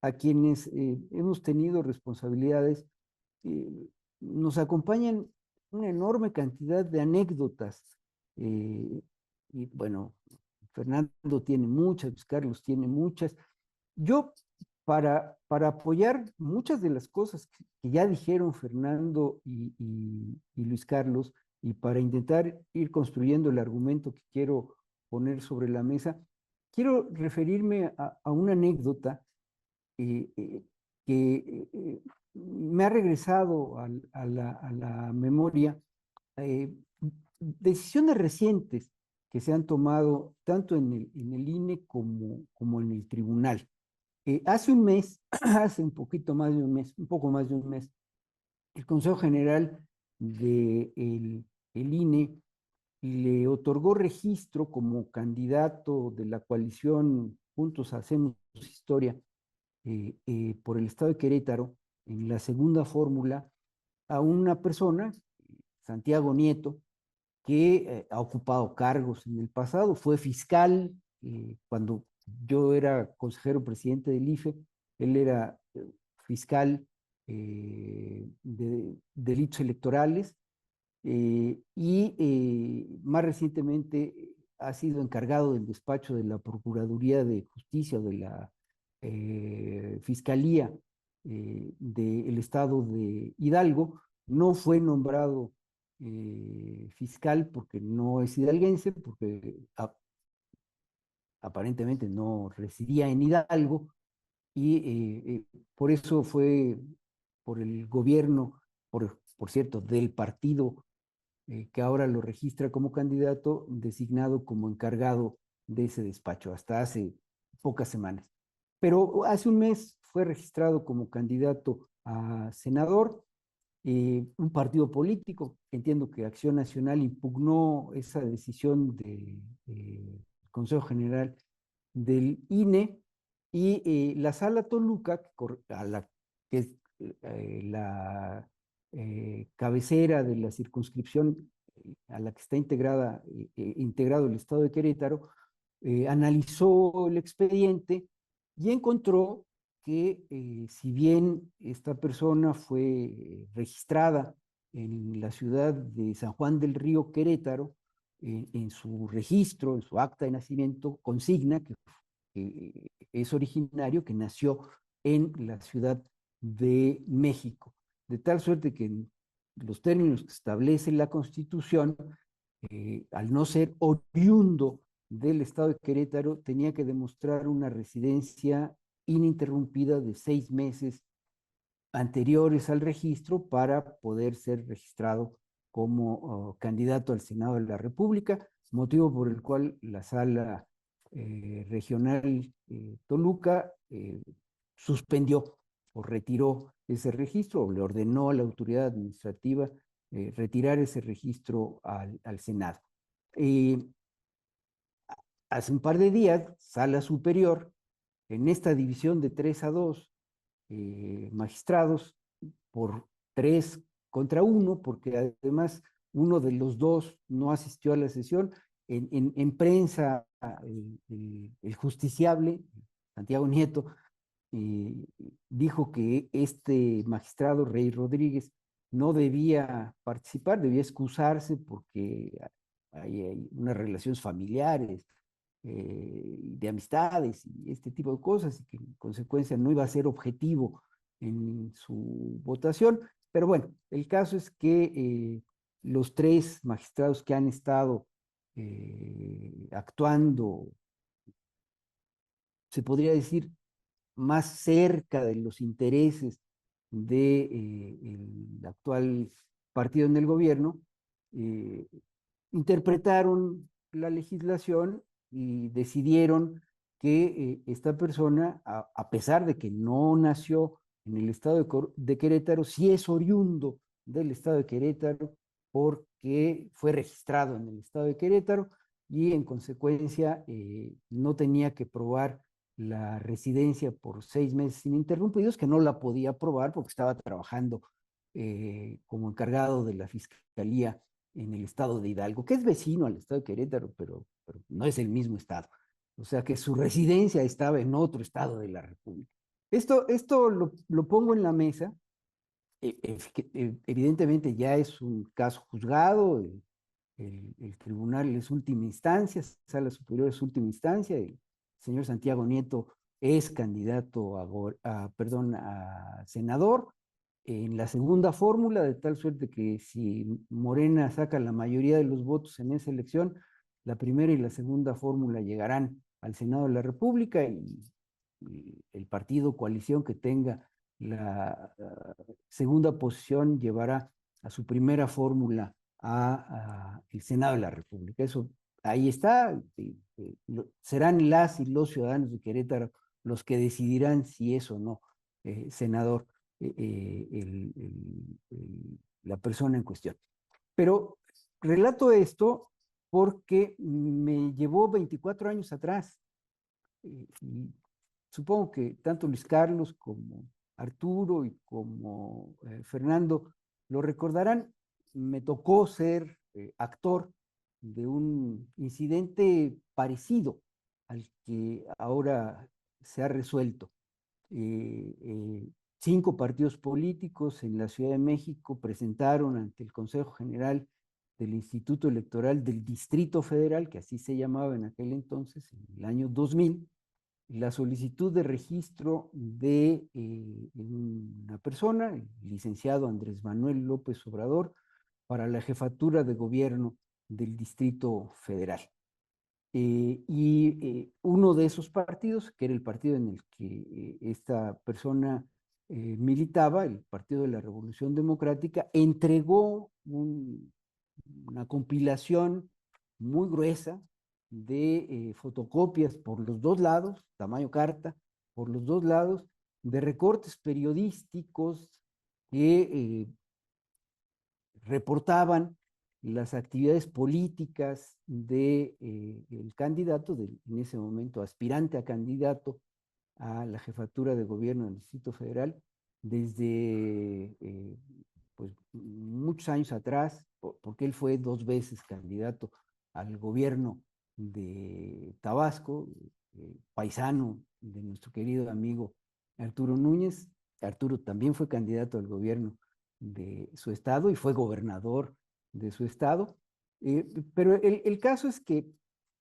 a quienes hemos tenido responsabilidades, nos acompañan una enorme cantidad de anécdotas. Y bueno, Fernando tiene muchas, Carlos tiene muchas. Yo, para apoyar muchas de las cosas que ya dijeron Fernando y Luis Carlos, y para intentar ir construyendo el argumento que quiero poner sobre la mesa, quiero referirme a una anécdota que me ha regresado a la memoria, decisiones recientes que se han tomado tanto en el INE como en el tribunal. Hace un mes, hace un poquito más de un mes, un poco más de un mes, el Consejo General del el INE le otorgó registro como candidato de la coalición Juntos Hacemos Historia por el estado de Querétaro en la segunda fórmula a una persona, Santiago Nieto, que ha ocupado cargos en el pasado, fue fiscal cuando yo era consejero presidente del IFE, él era fiscal de delitos electorales más recientemente ha sido encargado del despacho de la Procuraduría de Justicia o de la Fiscalía del Estado de Hidalgo. No fue nombrado fiscal porque no es hidalguense, porque aparentemente no residía en Hidalgo, y por eso fue por el gobierno, por cierto, del partido que ahora lo registra como candidato, designado como encargado de ese despacho, hasta hace pocas semanas. Pero hace un mes fue registrado como candidato a senador, un partido político. Entiendo que Acción Nacional impugnó esa decisión del Consejo General del INE, y la Sala Toluca, que es la cabecera de la circunscripción a la que está integrado el Estado de Querétaro, analizó el expediente y encontró que si bien esta persona fue registrada en la ciudad de San Juan del Río, Querétaro, en su registro, en su acta de nacimiento, consigna que es originario, que nació en la Ciudad de México, de tal suerte que en los términos que establece la Constitución, al no ser oriundo del Estado de Querétaro, tenía que demostrar una residencia ininterrumpida de 6 meses anteriores al registro para poder ser registrado como candidato al Senado de la República, motivo por el cual la Sala Regional Toluca suspendió o retiró ese registro, o le ordenó a la autoridad administrativa retirar ese registro al Senado. Hace un par de días, Sala Superior, en esta división de 3-2, magistrados, por 3 contra 1, porque además uno de los dos no asistió a la sesión. En prensa, el justiciable, Santiago Nieto, dijo que este magistrado, Rey Rodríguez, no debía participar, debía excusarse porque hay unas relaciones familiares, de amistades y este tipo de cosas, y que en consecuencia no iba a ser objetivo en su votación. Pero bueno, el caso es que los 3 magistrados que han estado actuando, se podría decir, más cerca de los intereses del actual partido en el gobierno, interpretaron la legislación y decidieron que esta persona, a pesar de que no nació en el estado de Querétaro, sí es oriundo del estado de Querétaro porque fue registrado en el estado de Querétaro, y en consecuencia no tenía que probar la residencia por 6 meses ininterrumpidos, que no la podía probar porque estaba trabajando como encargado de la Fiscalía en el estado de Hidalgo, que es vecino al estado de Querétaro, pero no es el mismo estado. O sea que su residencia estaba en otro estado de la República. Esto lo pongo en la mesa. Evidentemente ya es un caso juzgado, el tribunal es última instancia, Sala Superior es última instancia, el señor Santiago Nieto es candidato a senador en la segunda fórmula, de tal suerte que si Morena saca la mayoría de los votos en esa elección, la primera y la segunda fórmula llegarán al Senado de la República, y el partido coalición que tenga la segunda posición llevará a su primera fórmula a el Senado de la República. Eso ahí está. Serán las y los ciudadanos de Querétaro los que decidirán si es o no senador la persona en cuestión. Pero relato esto porque me llevó 24 años atrás, y supongo que tanto Luis Carlos como Arturo y como Fernando lo recordarán, me tocó ser actor de un incidente parecido al que ahora se ha resuelto. 5 partidos políticos en la Ciudad de México presentaron ante el Consejo General del Instituto Electoral del Distrito Federal, que así se llamaba en aquel entonces, en el año 2000, la solicitud de registro de una persona, el licenciado Andrés Manuel López Obrador, para la jefatura de gobierno del Distrito Federal. Uno de esos partidos, que era el partido en el que esta persona militaba, el Partido de la Revolución Democrática, entregó una compilación muy gruesa de fotocopias por los dos lados, tamaño carta, por los dos lados, de recortes periodísticos que reportaban las actividades políticas de el candidato, en ese momento aspirante a candidato a la jefatura de gobierno del Distrito Federal, desde pues, muchos años atrás, porque él fue 2 veces candidato al gobierno de Tabasco, paisano de nuestro querido amigo Arturo Núñez. Arturo también fue candidato al gobierno de su estado y fue gobernador de su estado. Pero el caso es que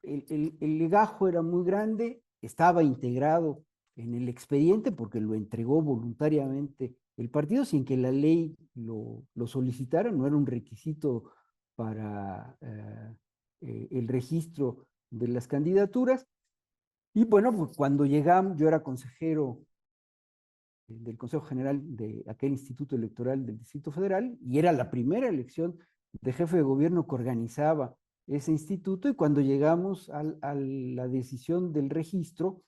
el legajo era muy grande, estaba integrado en el expediente porque lo entregó voluntariamente el partido sin que la ley lo solicitara, no era un requisito para el registro de las candidaturas. Y bueno, pues cuando llegamos, yo era consejero del Consejo General de aquel Instituto Electoral del Distrito Federal, y era la primera elección de jefe de gobierno que organizaba ese instituto, y cuando llegamos a la decisión del registro,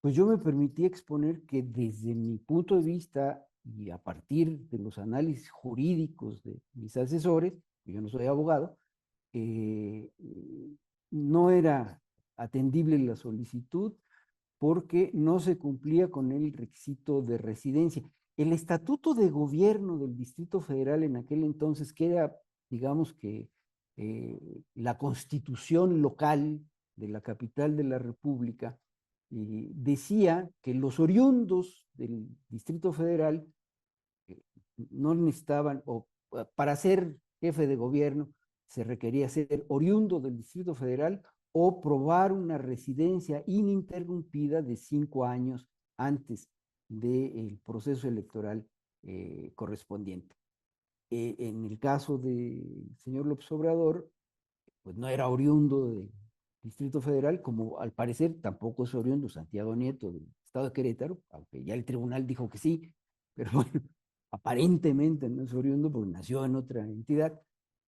pues yo me permití exponer que desde mi punto de vista y a partir de los análisis jurídicos de mis asesores, yo no soy abogado, no era atendible la solicitud porque no se cumplía con el requisito de residencia. El estatuto de gobierno del Distrito Federal en aquel entonces, que era, digamos que, la constitución local de la capital de la República, decía que los oriundos del Distrito Federal no necesitaban, o para ser jefe de gobierno, se requería ser oriundo del Distrito Federal o probar una residencia ininterrumpida de 5 años antes del proceso electoral correspondiente. En el caso del señor López Obrador, pues no era oriundo del Distrito Federal, como al parecer tampoco es oriundo Santiago Nieto del estado de Querétaro, aunque ya el tribunal dijo que sí, pero bueno, aparentemente no es oriundo porque nació en otra entidad.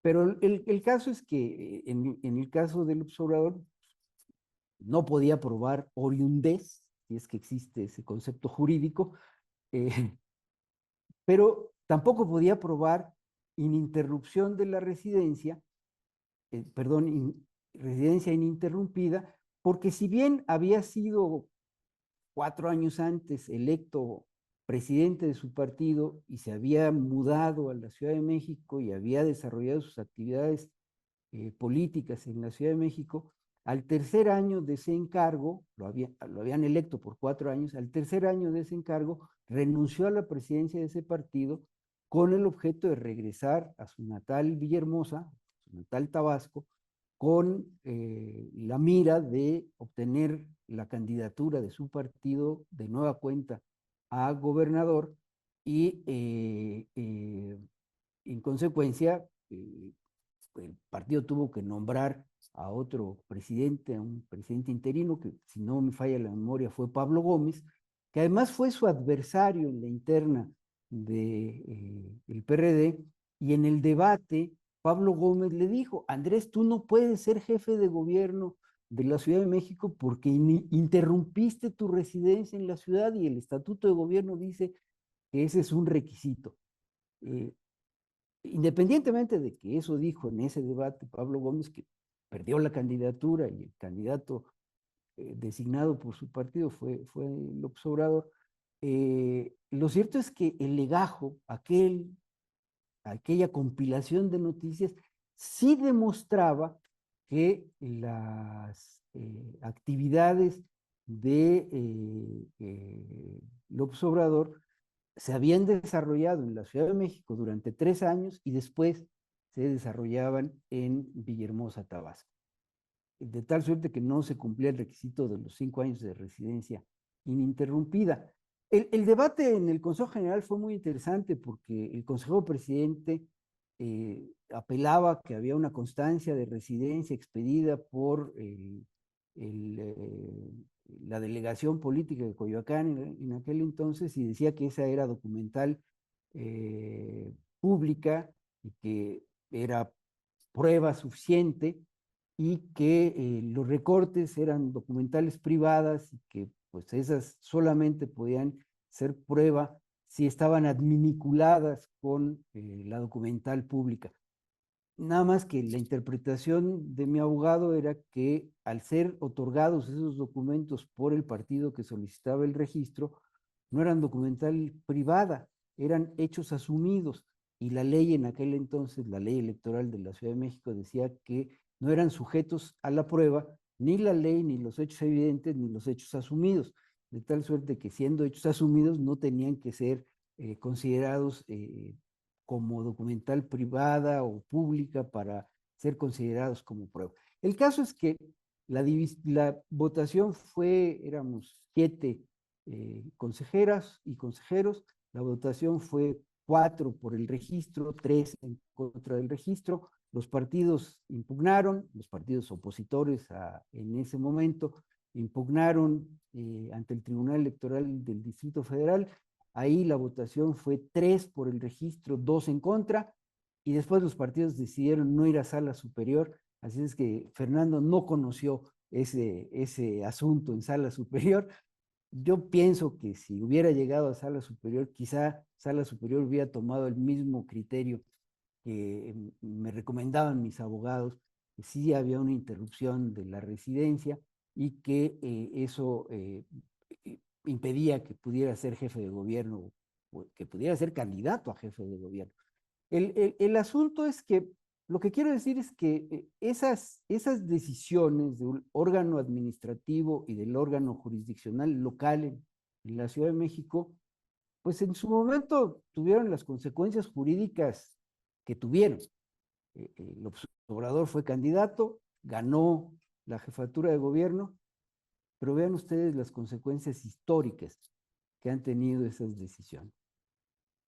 Pero el caso es que en el caso del López Obrador no podía probar oriundez, si es que existe ese concepto jurídico, pero tampoco podía probar ininterrupción de la residencia, residencia ininterrumpida, porque si bien había sido 4 años antes electo presidente de su partido y se había mudado a la Ciudad de México y había desarrollado sus actividades políticas en la Ciudad de México, al tercer año de ese encargo, lo habían electo por 4 años, al tercer año de ese encargo renunció a la presidencia de ese partido con el objeto de regresar a su natal Villahermosa, su natal Tabasco, con la mira de obtener la candidatura de su partido de nueva cuenta a gobernador y en consecuencia el partido tuvo que nombrar a otro presidente, a un presidente interino, que si no me falla la memoria fue Pablo Gómez, que además fue su adversario en la interna del PRD, y en el debate Pablo Gómez le dijo: Andrés, tú no puedes ser jefe de gobierno de la Ciudad de México porque interrumpiste tu residencia en la ciudad y el estatuto de gobierno dice que ese es un requisito. Independientemente de que eso dijo en ese debate Pablo Gómez, que perdió la candidatura y el candidato designado por su partido fue López Obrador, lo cierto es que el legajo, aquel aquella compilación de noticias, sí demostraba que las actividades de López Obrador se habían desarrollado en la Ciudad de México durante 3 años y después se desarrollaban en Villahermosa, Tabasco. De tal suerte que no se cumplía el requisito de los 5 años de residencia ininterrumpida. El debate en el Consejo General fue muy interesante porque el consejero presidente apelaba que había una constancia de residencia expedida por la delegación política de Coyoacán en aquel entonces y decía que esa era documental pública y que era prueba suficiente y que los recortes eran documentales privadas y que pues esas solamente podían ser prueba si estaban adminiculadas con la documental pública. Nada más que la interpretación de mi abogado era que al ser otorgados esos documentos por el partido que solicitaba el registro, no eran documental privada, eran hechos asumidos. Y la ley en aquel entonces, la ley electoral de la Ciudad de México, decía que no eran sujetos a la prueba ni la ley, ni los hechos evidentes, ni los hechos asumidos. De tal suerte que siendo hechos asumidos no tenían que ser considerados como documental privada o pública para ser considerados como prueba. El caso es que la votación éramos 7 consejeras y consejeros, la votación fue 4 por el registro, 3 en contra del registro, los partidos impugnaron, los partidos opositores en ese momento impugnaron ante el Tribunal Electoral del Distrito Federal. Ahí la votación fue 3 por el registro, 2 en contra, y después los partidos decidieron no ir a sala superior, así es que Fernando no conoció ese asunto en sala superior. Yo pienso que si hubiera llegado a sala superior, quizá sala superior hubiera tomado el mismo criterio que me recomendaban mis abogados, que sí había una interrupción de la residencia y que eso impedía que pudiera ser jefe de gobierno o que pudiera ser candidato a jefe de gobierno. El asunto es que lo que quiero decir es que esas decisiones del órgano administrativo y del órgano jurisdiccional local en la Ciudad de México, pues en su momento tuvieron las consecuencias jurídicas que tuvieron. López Obrador fue candidato, ganó la jefatura de gobierno, pero vean ustedes las consecuencias históricas que han tenido esas decisiones.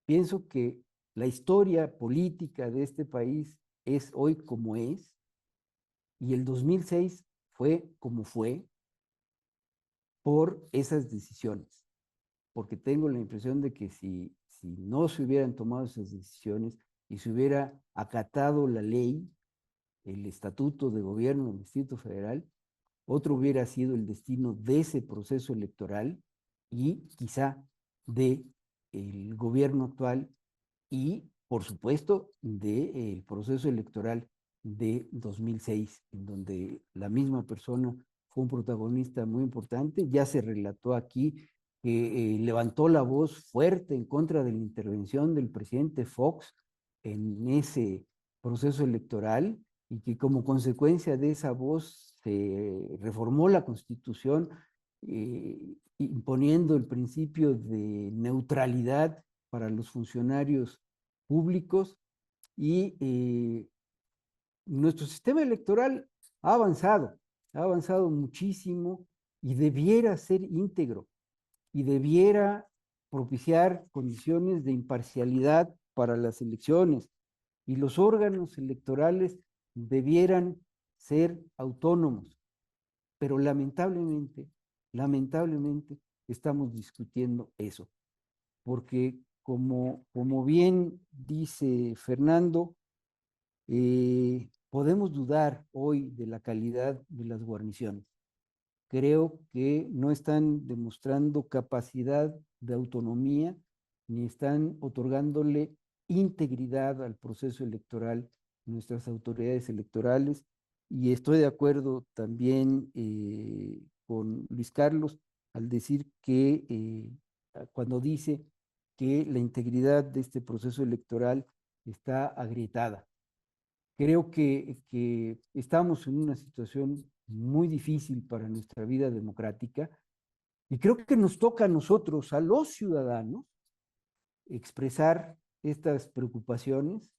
Pienso que la historia política de este país es hoy como es, y el 2006 fue como fue por esas decisiones, porque tengo la impresión de que si no se hubieran tomado esas decisiones y se hubiera acatado la ley, el estatuto de gobierno del Distrito Federal, otro hubiera sido el destino de ese proceso electoral y quizá de el gobierno actual y, por supuesto, del proceso electoral de 2006, en donde la misma persona fue un protagonista muy importante. Ya se relató aquí que levantó la voz fuerte en contra de la intervención del presidente Fox en ese proceso electoral y que como consecuencia de esa voz se reformó la Constitución imponiendo el principio de neutralidad para los funcionarios públicos y nuestro sistema electoral ha avanzado muchísimo y debiera ser íntegro y debiera propiciar condiciones de imparcialidad para las elecciones y los órganos electorales debieran ser autónomos, pero lamentablemente estamos discutiendo eso, porque como bien dice Fernando, podemos dudar hoy de la calidad de las guarniciones. Creo que no están demostrando capacidad de autonomía ni están otorgándole integridad al proceso electoral nuestras autoridades electorales. Y estoy de acuerdo también con Luis Carlos al decir que cuando dice que la integridad de este proceso electoral está agrietada. Creo que estamos en una situación muy difícil para nuestra vida democrática y creo que nos toca a nosotros, a los ciudadanos, expresar estas preocupaciones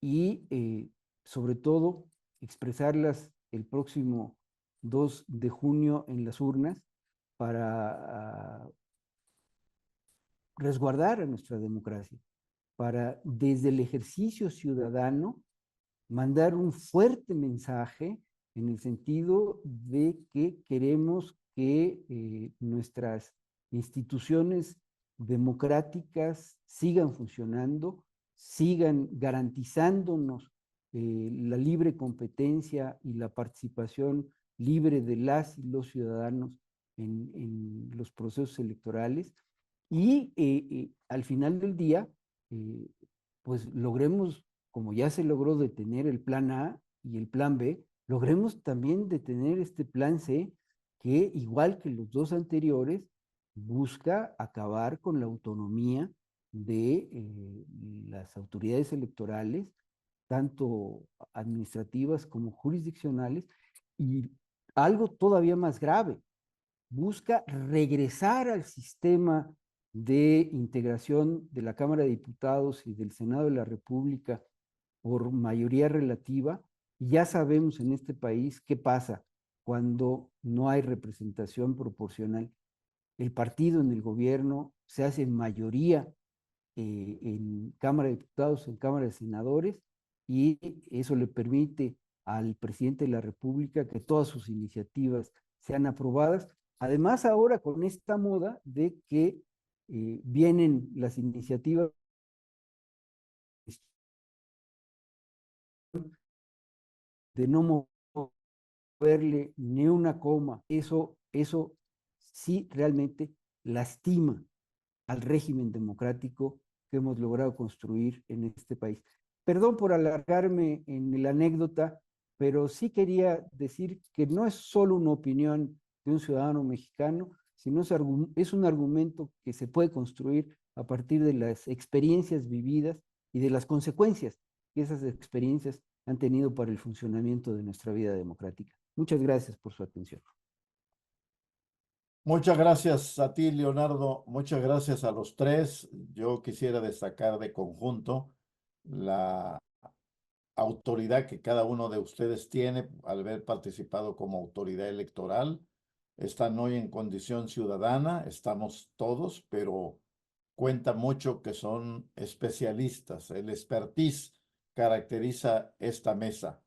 y sobre todo expresarlas el próximo 2 de junio en las urnas para resguardar a nuestra democracia, para desde el ejercicio ciudadano mandar un fuerte mensaje en el sentido de que queremos que nuestras instituciones democráticas sigan funcionando, sigan garantizándonos la libre competencia y la participación libre de las y los ciudadanos en los procesos electorales y al final del día, pues logremos, como ya se logró detener el plan A y el plan B, logremos también detener este plan C que, igual que los dos anteriores, busca acabar con la autonomía de las autoridades electorales, tanto administrativas como jurisdiccionales, y algo todavía más grave, busca regresar al sistema de integración de la Cámara de Diputados y del Senado de la República por mayoría relativa. Y ya sabemos en este país qué pasa cuando no hay representación proporcional. El partido en el gobierno se hace mayoría en Cámara de Diputados, en Cámara de Senadores, y eso le permite al presidente de la República que todas sus iniciativas sean aprobadas. Además, ahora con esta moda de que vienen las iniciativas de no moverle ni una coma, eso sí realmente lastima al régimen democrático que hemos logrado construir en este país. Perdón por alargarme en la anécdota, pero sí quería decir que no es solo una opinión de un ciudadano mexicano, sino es un argumento que se puede construir a partir de las experiencias vividas y de las consecuencias que esas experiencias han tenido para el funcionamiento de nuestra vida democrática. Muchas gracias por su atención. Muchas gracias a ti, Leonardo. Muchas gracias a los tres. Yo quisiera destacar de conjunto la autoridad que cada uno de ustedes tiene al haber participado como autoridad electoral. Están hoy en condición ciudadana, estamos todos, pero cuenta mucho que son especialistas. El expertise caracteriza esta mesa.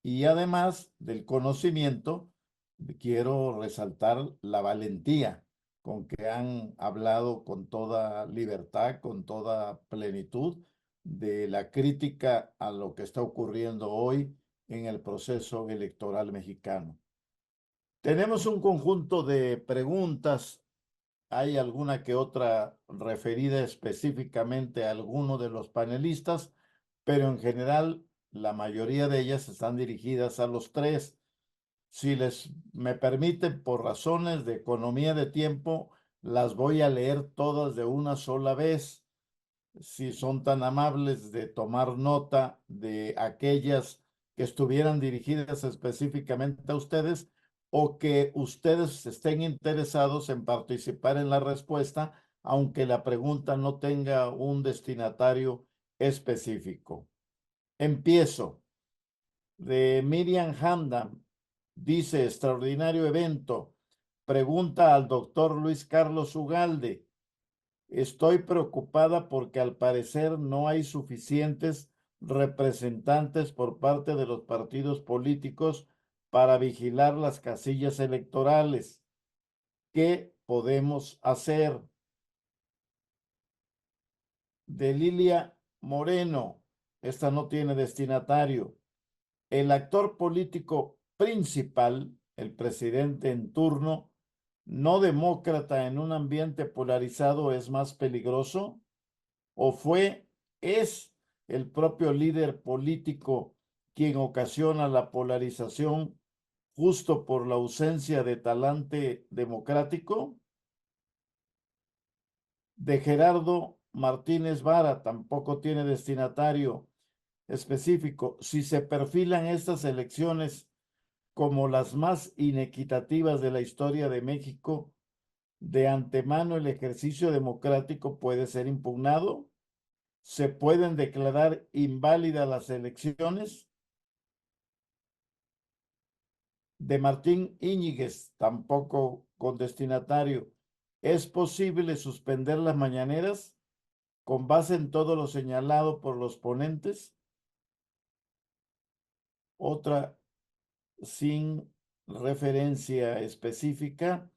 Y además del conocimiento, quiero resaltar la valentía con que han hablado con toda libertad, con toda plenitud, de la crítica a lo que está ocurriendo hoy en el proceso electoral mexicano. Tenemos un conjunto de preguntas. Hay alguna que otra referida específicamente a alguno de los panelistas, pero en general la mayoría de ellas están dirigidas a los tres. Si me permiten, por razones de economía de tiempo, las voy a leer todas de una sola vez. Si son tan amables de tomar nota de aquellas que estuvieran dirigidas específicamente a ustedes o que ustedes estén interesados en participar en la respuesta, aunque la pregunta no tenga un destinatario específico. Empiezo. De Miriam Hamdan, dice: extraordinario evento. Pregunta al doctor Luis Carlos Ugalde: estoy preocupada porque al parecer no hay suficientes representantes por parte de los partidos políticos para vigilar las casillas electorales. ¿Qué podemos hacer? De Lilia Moreno, esta no tiene destinatario. El actor político principal, el presidente en turno, no demócrata en un ambiente polarizado, es más peligroso? ¿O es el propio líder político quien ocasiona la polarización justo por la ausencia de talante democrático? De Gerardo Martínez Vara, tampoco tiene destinatario específico. Si se perfilan estas elecciones como las más inequitativas de la historia de México, de antemano el ejercicio democrático puede ser impugnado. Se pueden declarar inválidas las elecciones. De Martín Íñiguez, tampoco con destinatario. ¿Es posible suspender las mañaneras con base en todo lo señalado por los ponentes? Otra sin referencia específica,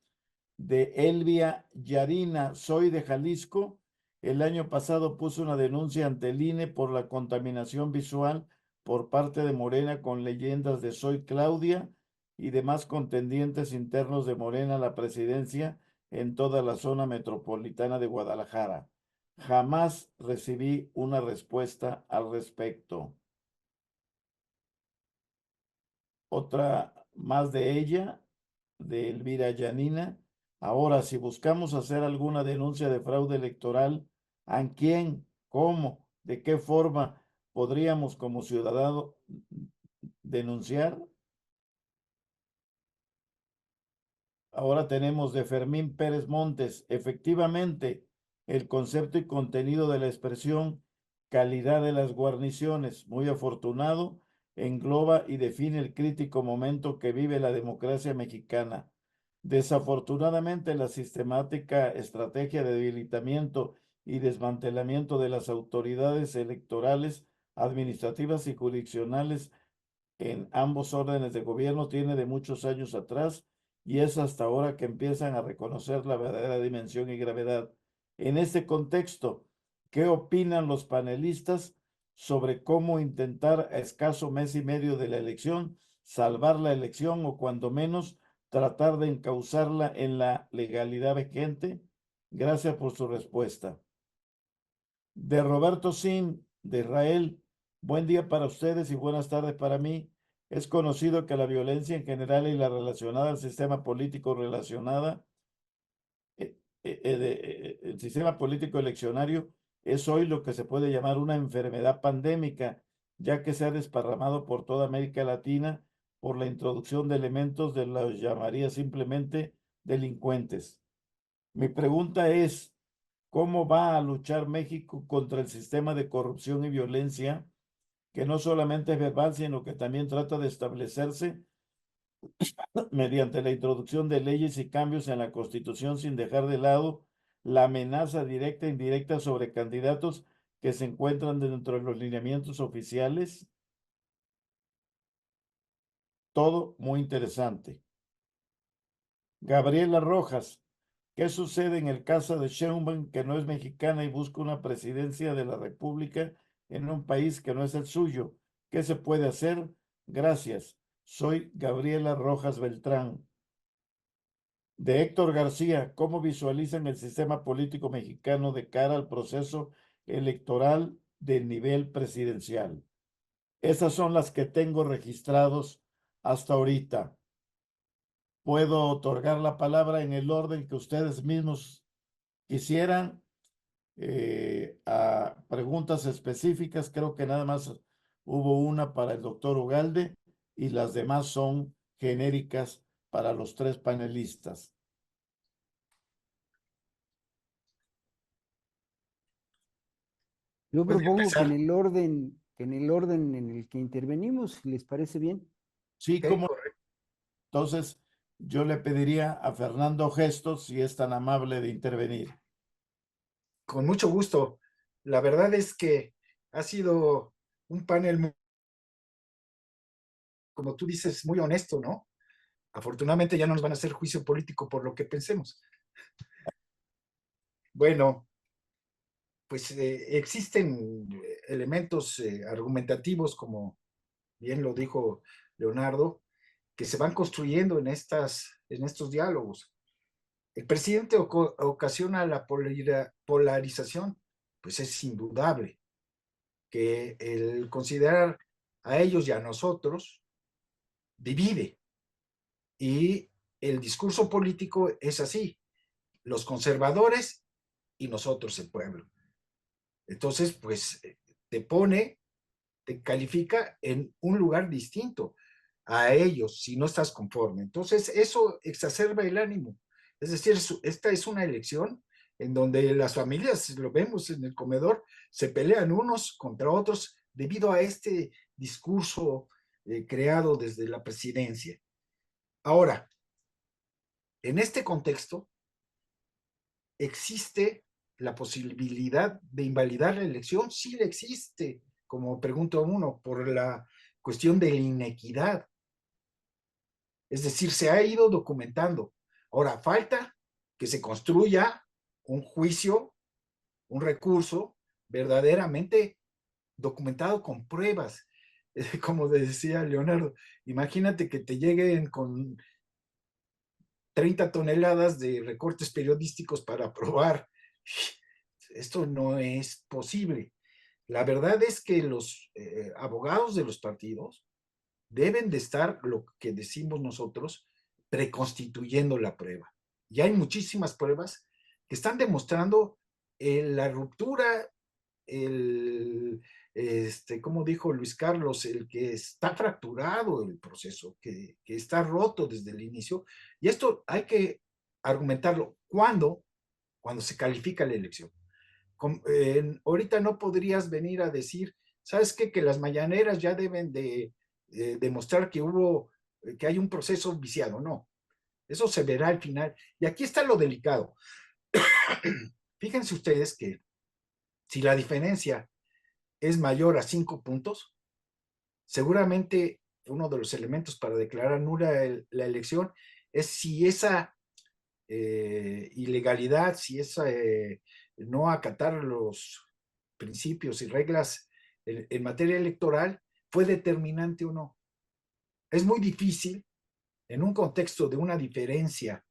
de Elvia Yarina, soy de Jalisco. El año pasado puso una denuncia ante el INE por la contaminación visual por parte de Morena con leyendas de Soy Claudia y demás contendientes internos de Morena a la presidencia en toda la zona metropolitana de Guadalajara. Jamás recibí una respuesta al respecto. Otra más de ella, de Elvira Yanina. Ahora, si buscamos hacer alguna denuncia de fraude electoral, ¿a quién, cómo, de qué forma podríamos como ciudadano denunciar? Ahora tenemos de Fermín Pérez Montes. Efectivamente, el concepto y contenido de la expresión calidad de las guarniciones, muy afortunado, engloba y define el crítico momento que vive la democracia mexicana. Desafortunadamente, la sistemática estrategia de debilitamiento y desmantelamiento de las autoridades electorales, administrativas y jurisdiccionales en ambos órdenes de gobierno tiene de muchos años atrás y es hasta ahora que empiezan a reconocer la verdadera dimensión y gravedad. En este contexto, ¿qué opinan los panelistas sobre cómo intentar a escaso mes y medio de la elección salvar la elección o cuando menos tratar de encauzarla en la legalidad vigente? Gracias por su respuesta. De Roberto Sin, de Israel. Buen día para ustedes y buenas tardes para mí. Es conocido que la violencia en general y la relacionada al sistema político el sistema político eleccionario es hoy lo que se puede llamar una enfermedad pandémica, ya que se ha desparramado por toda América Latina por la introducción de elementos de los llamaría simplemente delincuentes. Mi pregunta es, ¿cómo va a luchar México contra el sistema de corrupción y violencia, que no solamente es verbal, sino que también trata de establecerse mediante la introducción de leyes y cambios en la Constitución sin dejar de lado la amenaza directa e indirecta sobre candidatos que se encuentran dentro de los lineamientos oficiales? Todo muy interesante. Gabriela Rojas, ¿qué sucede en el caso de Sheinbaum, que no es mexicana y busca una presidencia de la República en un país que no es el suyo? ¿Qué se puede hacer? Gracias. Soy Gabriela Rojas Beltrán. De Héctor García, ¿cómo visualizan el sistema político mexicano de cara al proceso electoral del nivel presidencial? Esas son las que tengo registrados hasta ahorita. Puedo otorgar la palabra en el orden que ustedes mismos quisieran, a preguntas específicas. Creo que nada más hubo una para el doctor Ugalde y las demás son genéricas para los tres panelistas. Yo Puede propongo que empezar. en el orden en el que intervenimos, si les parece bien. Sí, Ok, como correcto. entonces yo le pediría a Fernando Gestos si es tan amable de intervenir. Con mucho gusto. La verdad es que ha sido un panel, como tú dices, muy honesto, ¿no? Afortunadamente ya no nos van a hacer juicio político por lo que pensemos. Bueno, pues existen elementos argumentativos, como bien lo dijo Leonardo, que se van construyendo en estos diálogos. El presidente ocasiona la polarización, pues es indudable que el considerar a ellos y a nosotros divide. Y el discurso político es así, los conservadores y nosotros el pueblo. Entonces, pues te califica en un lugar distinto a ellos si no estás conforme. Entonces, eso exacerba el ánimo. Es decir, esta es una elección en donde las familias, lo vemos en el comedor, se pelean unos contra otros debido a este discurso creado desde la presidencia. Ahora, en este contexto, ¿existe la posibilidad de invalidar la elección? Sí la existe, como pregunto uno, por la cuestión de la inequidad. Es decir, se ha ido documentando. Ahora, falta que se construya un juicio, un recurso verdaderamente documentado con pruebas. Como decía Leonardo, imagínate que te lleguen con 30 toneladas de recortes periodísticos para probar. Esto no es posible. La verdad es que los abogados de los partidos deben de estar, lo que decimos nosotros, preconstituyendo la prueba. Y hay muchísimas pruebas que están demostrando la ruptura, como dijo Luis Carlos, el que está fracturado el proceso, que está roto desde el inicio. Y esto hay que argumentarlo. ¿Cuándo? Cuando se califica la elección. Ahorita no podrías venir a decir, ¿sabes qué? Que las mañaneras ya deben de demostrar que hay un proceso viciado. No, eso se verá al final. Y aquí está lo delicado. Fíjense ustedes que si la diferencia es mayor a 5 puntos, seguramente uno de los elementos para declarar nula la elección es si esa ilegalidad, si esa no acatar los principios y reglas en materia electoral fue determinante o no. Es muy difícil en un contexto de una diferencia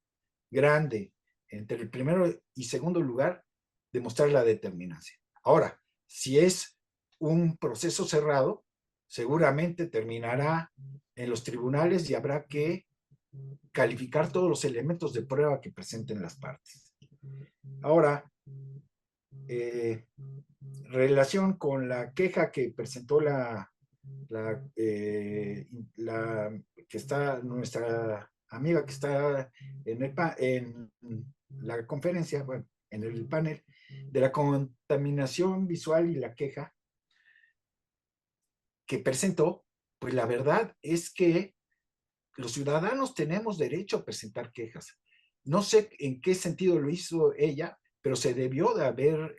grande entre el primero y segundo lugar demostrar la determinancia. Ahora, si es un proceso cerrado, seguramente terminará en los tribunales y habrá que calificar todos los elementos de prueba que presenten las partes. Ahora, relación con la queja que presentó que está nuestra amiga que está en la conferencia, bueno, en el panel de la contaminación visual y la queja que presentó, pues la verdad es que los ciudadanos tenemos derecho a presentar quejas. No sé en qué sentido lo hizo ella, pero se debió de haber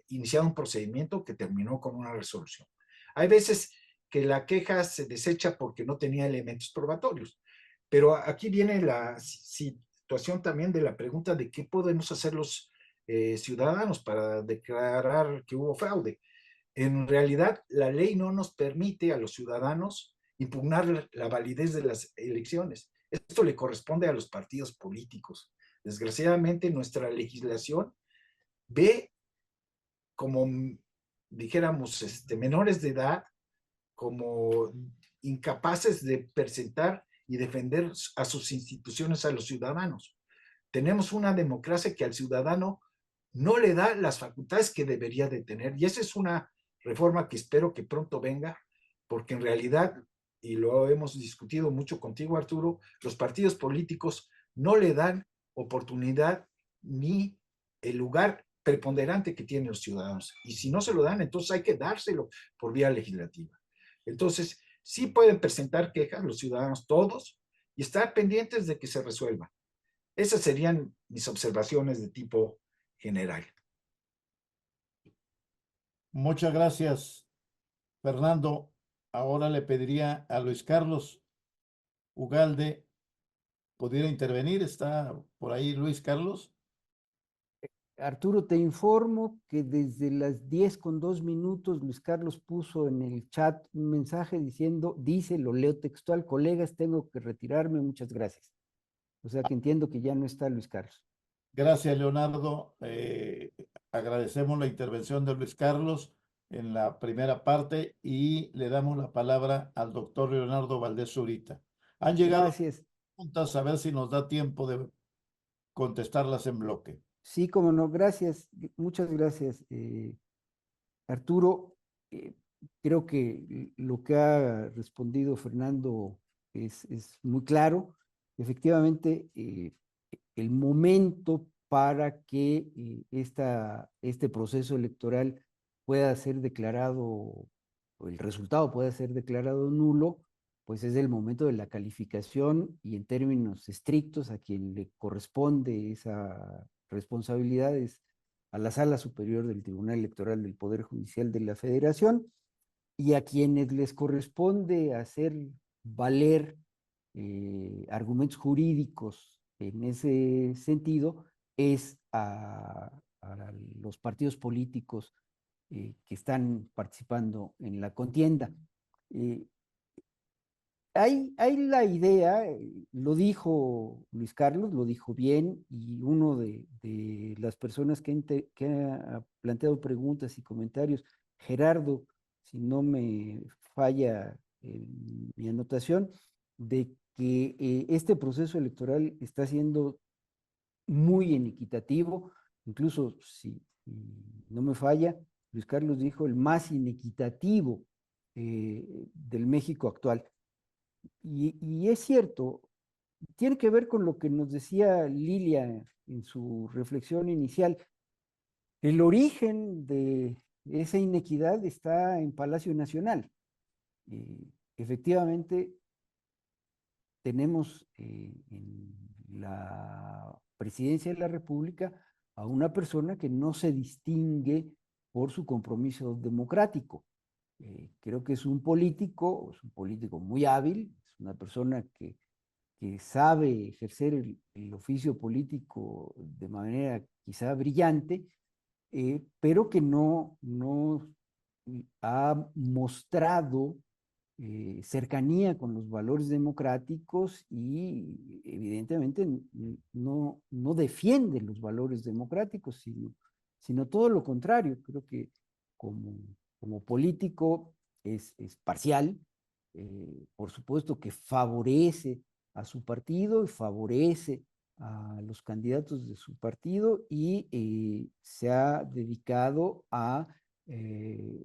iniciado un procedimiento que terminó con una resolución. Hay veces que la queja se desecha porque no tenía elementos probatorios, pero aquí viene la situación también de la pregunta de qué podemos hacer los ciudadanos para declarar que hubo fraude. En realidad, la ley no nos permite a los ciudadanos impugnar la validez de las elecciones. Esto le corresponde a los partidos políticos. Desgraciadamente, nuestra legislación ve como, dijéramos, menores de edad, como incapaces de presentar y defender a sus instituciones a los ciudadanos. Tenemos una democracia que al ciudadano no le da las facultades que debería de tener, y esa es una reforma que espero que pronto venga, porque en realidad, y lo hemos discutido mucho contigo, Arturo, los partidos políticos no le dan oportunidad ni el lugar preponderante que tienen los ciudadanos. Y si no se lo dan, entonces hay que dárselo por vía legislativa. Entonces, sí pueden presentar quejas los ciudadanos todos y estar pendientes de que se resuelva. Esas serían mis observaciones de tipo general. Muchas gracias, Fernando. Ahora le pediría a Luis Carlos Ugalde pudiera intervenir. ¿Está por ahí Luis Carlos? Arturo, te informo que desde las 10:02 Luis Carlos puso en el chat un mensaje lo leo textual: colegas, tengo que retirarme, muchas gracias. O sea que entiendo que ya no está Luis Carlos. Gracias, Leonardo. Agradecemos la intervención de Luis Carlos en la primera parte y le damos la palabra al doctor Leonardo Valdés Zurita. Han llegado Gracias. preguntas, a ver si nos da tiempo de contestarlas en bloque. Sí, como no, gracias, muchas gracias, Arturo, creo que lo que ha respondido Fernando es muy claro. Efectivamente, el momento para que este proceso electoral pueda ser declarado, o el resultado pueda ser declarado nulo, pues es el momento de la calificación y en términos estrictos a quien le corresponde esa responsabilidad es a la Sala Superior del Tribunal Electoral del Poder Judicial de la Federación, y a quienes les corresponde hacer valer argumentos jurídicos en ese sentido es a los partidos políticos que están participando en la contienda. Eh, hay la idea, lo dijo Luis Carlos, lo dijo bien, y uno de las personas que ha planteado preguntas y comentarios, Gerardo, si no me falla mi anotación, de que este proceso electoral está siendo muy inequitativo, incluso si no me falla, Luis Carlos dijo el más inequitativo del México actual. Y es cierto, tiene que ver con lo que nos decía Lilia en su reflexión inicial. El origen de esa inequidad está en Palacio Nacional. Efectivamente, tenemos en la presidencia de la República a una persona que no se distingue por su compromiso democrático. Creo que es un político muy hábil, es una persona que sabe ejercer el oficio político de manera quizá brillante, pero que no ha mostrado cercanía con los valores democráticos y evidentemente no defiende los valores democráticos, sino todo lo contrario. Creo que como, como político es parcial, por supuesto que favorece a su partido y favorece a los candidatos de su partido y se ha dedicado a eh,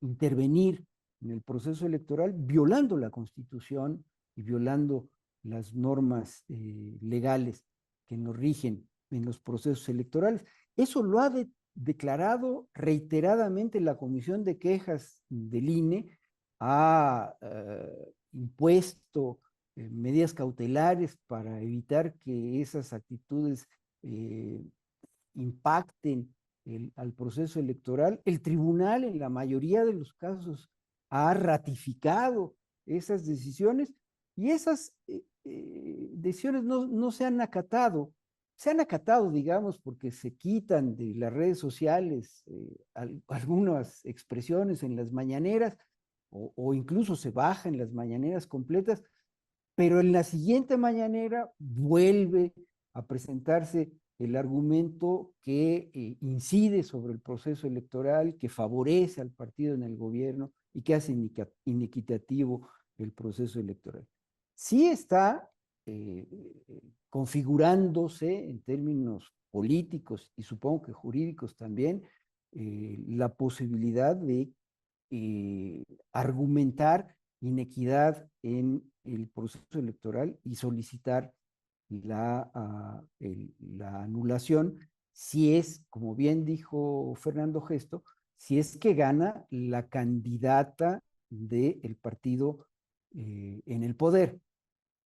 intervenir en el proceso electoral violando la Constitución y violando las normas legales que nos rigen en los procesos electorales. Eso lo ha declarado reiteradamente la Comisión de Quejas del INE, ha impuesto medidas cautelares para evitar que esas actitudes impacten al proceso electoral. El tribunal en la mayoría de los casos ha ratificado esas decisiones y esas decisiones no se han acatado. Se han acatado, digamos, porque se quitan de las redes sociales algunas expresiones en las mañaneras o incluso se bajan las mañaneras completas, pero en la siguiente mañanera vuelve a presentarse el argumento que incide sobre el proceso electoral, que favorece al partido en el gobierno y que hace inequitativo el proceso electoral. Sí está configurándose en términos políticos y supongo que jurídicos también la posibilidad de argumentar inequidad en el proceso electoral y solicitar la anulación si es, como bien dijo Fernando Gesto, si es que gana la candidata del partido en el poder.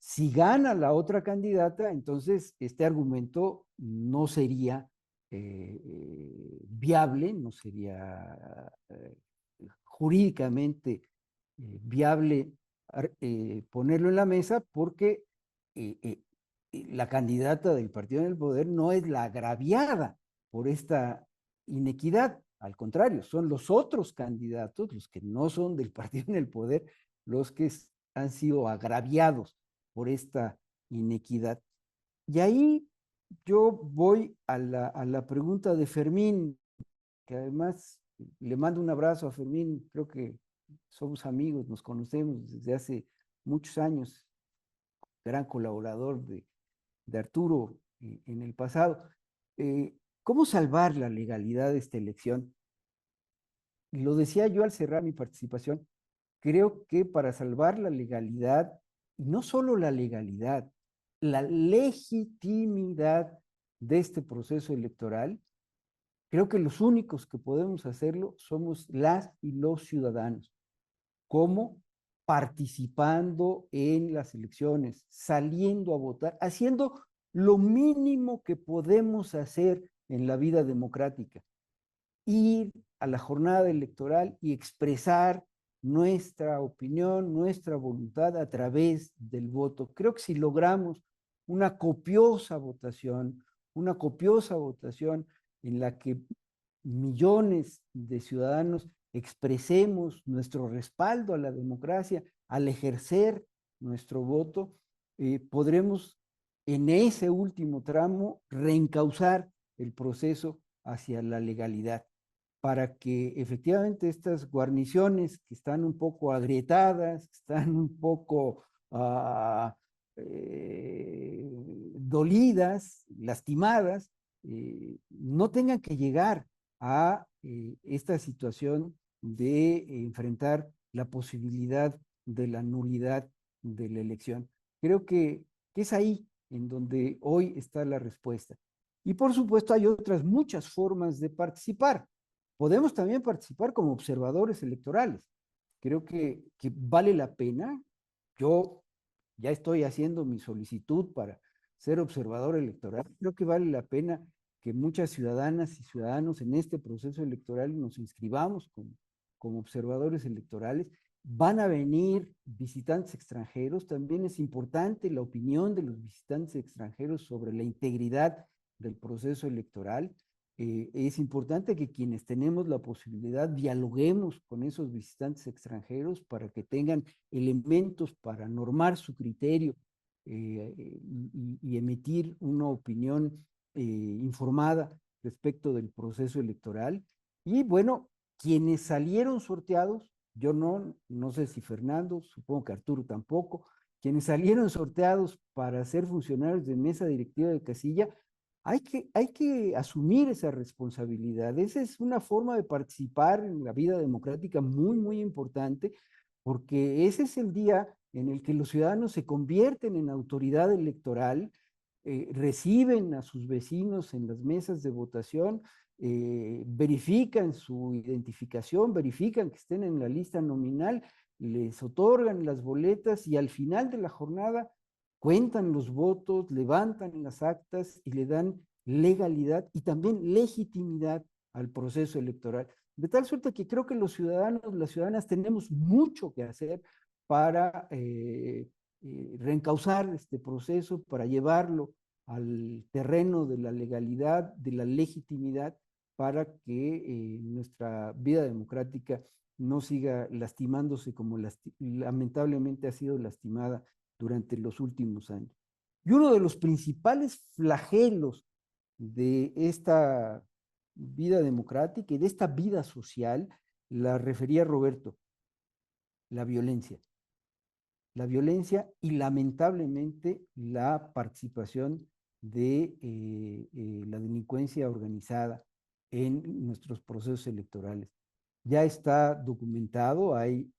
Si gana la otra candidata, entonces este argumento no sería viable, no sería jurídicamente viable ponerlo en la mesa porque la candidata del partido en el poder no es la agraviada por esta inequidad. Al contrario, son los otros candidatos, los que no son del partido en el poder, los que han sido agraviados por esta inequidad. Y ahí yo voy a la pregunta de Fermín, que además le mando un abrazo a Fermín, creo que somos amigos, nos conocemos desde hace muchos años, gran colaborador de Arturo en el pasado. ¿Cómo salvar la legalidad de esta elección? lo decía yo al cerrar mi participación, creo que para salvar la legalidad, y no solo la legalidad, la legitimidad de este proceso electoral, creo que los únicos que podemos hacerlo somos las y los ciudadanos. ¿Cómo? Participando en las elecciones, saliendo a votar, haciendo lo mínimo que podemos hacer en la vida democrática. Ir a la jornada electoral y expresar nuestra opinión, nuestra voluntad a través del voto. Creo que si logramos una copiosa votación en la que millones de ciudadanos expresemos nuestro respaldo a la democracia al ejercer nuestro voto, podremos en ese último tramo reencauzar el proceso hacia la legalidad, para que efectivamente estas guarniciones que están un poco agrietadas, que están un poco dolidas, lastimadas, no tengan que llegar a esta situación de enfrentar la posibilidad de la nulidad de la elección. Creo que es ahí en donde hoy está la respuesta. Y por supuesto hay otras muchas formas de participar. Podemos también participar como observadores electorales. Creo que vale la pena. Yo ya estoy haciendo mi solicitud para ser observador electoral. Creo que vale la pena que muchas ciudadanas y ciudadanos en este proceso electoral nos inscribamos como observadores electorales. Van a venir visitantes extranjeros. También es importante la opinión de los visitantes extranjeros sobre la integridad del proceso electoral. Es importante que quienes tenemos la posibilidad dialoguemos con esos visitantes extranjeros para que tengan elementos para normar su criterio y emitir una opinión informada respecto del proceso electoral. Y bueno, quienes salieron sorteados, yo no sé si Fernando, supongo que Arturo tampoco, quienes salieron sorteados para ser funcionarios de mesa directiva de casilla, hay que asumir esa responsabilidad. Esa es una forma de participar en la vida democrática muy, muy importante, porque ese es el día en el que los ciudadanos se convierten en autoridad electoral, reciben a sus vecinos en las mesas de votación, verifican su identificación, verifican que estén en la lista nominal, les otorgan las boletas y al final de la jornada cuentan los votos, levantan las actas y le dan legalidad y también legitimidad al proceso electoral. De tal suerte que creo que los ciudadanos, las ciudadanas tenemos mucho que hacer para reencauzar este proceso, para llevarlo al terreno de la legalidad, de la legitimidad, para que nuestra vida democrática no siga lastimándose como lamentablemente ha sido lastimada durante los últimos años. Y uno de los principales flagelos de esta vida democrática y de esta vida social, la refería Roberto, la violencia. La violencia y lamentablemente la participación de la delincuencia organizada en nuestros procesos electorales. Ya está documentado, hay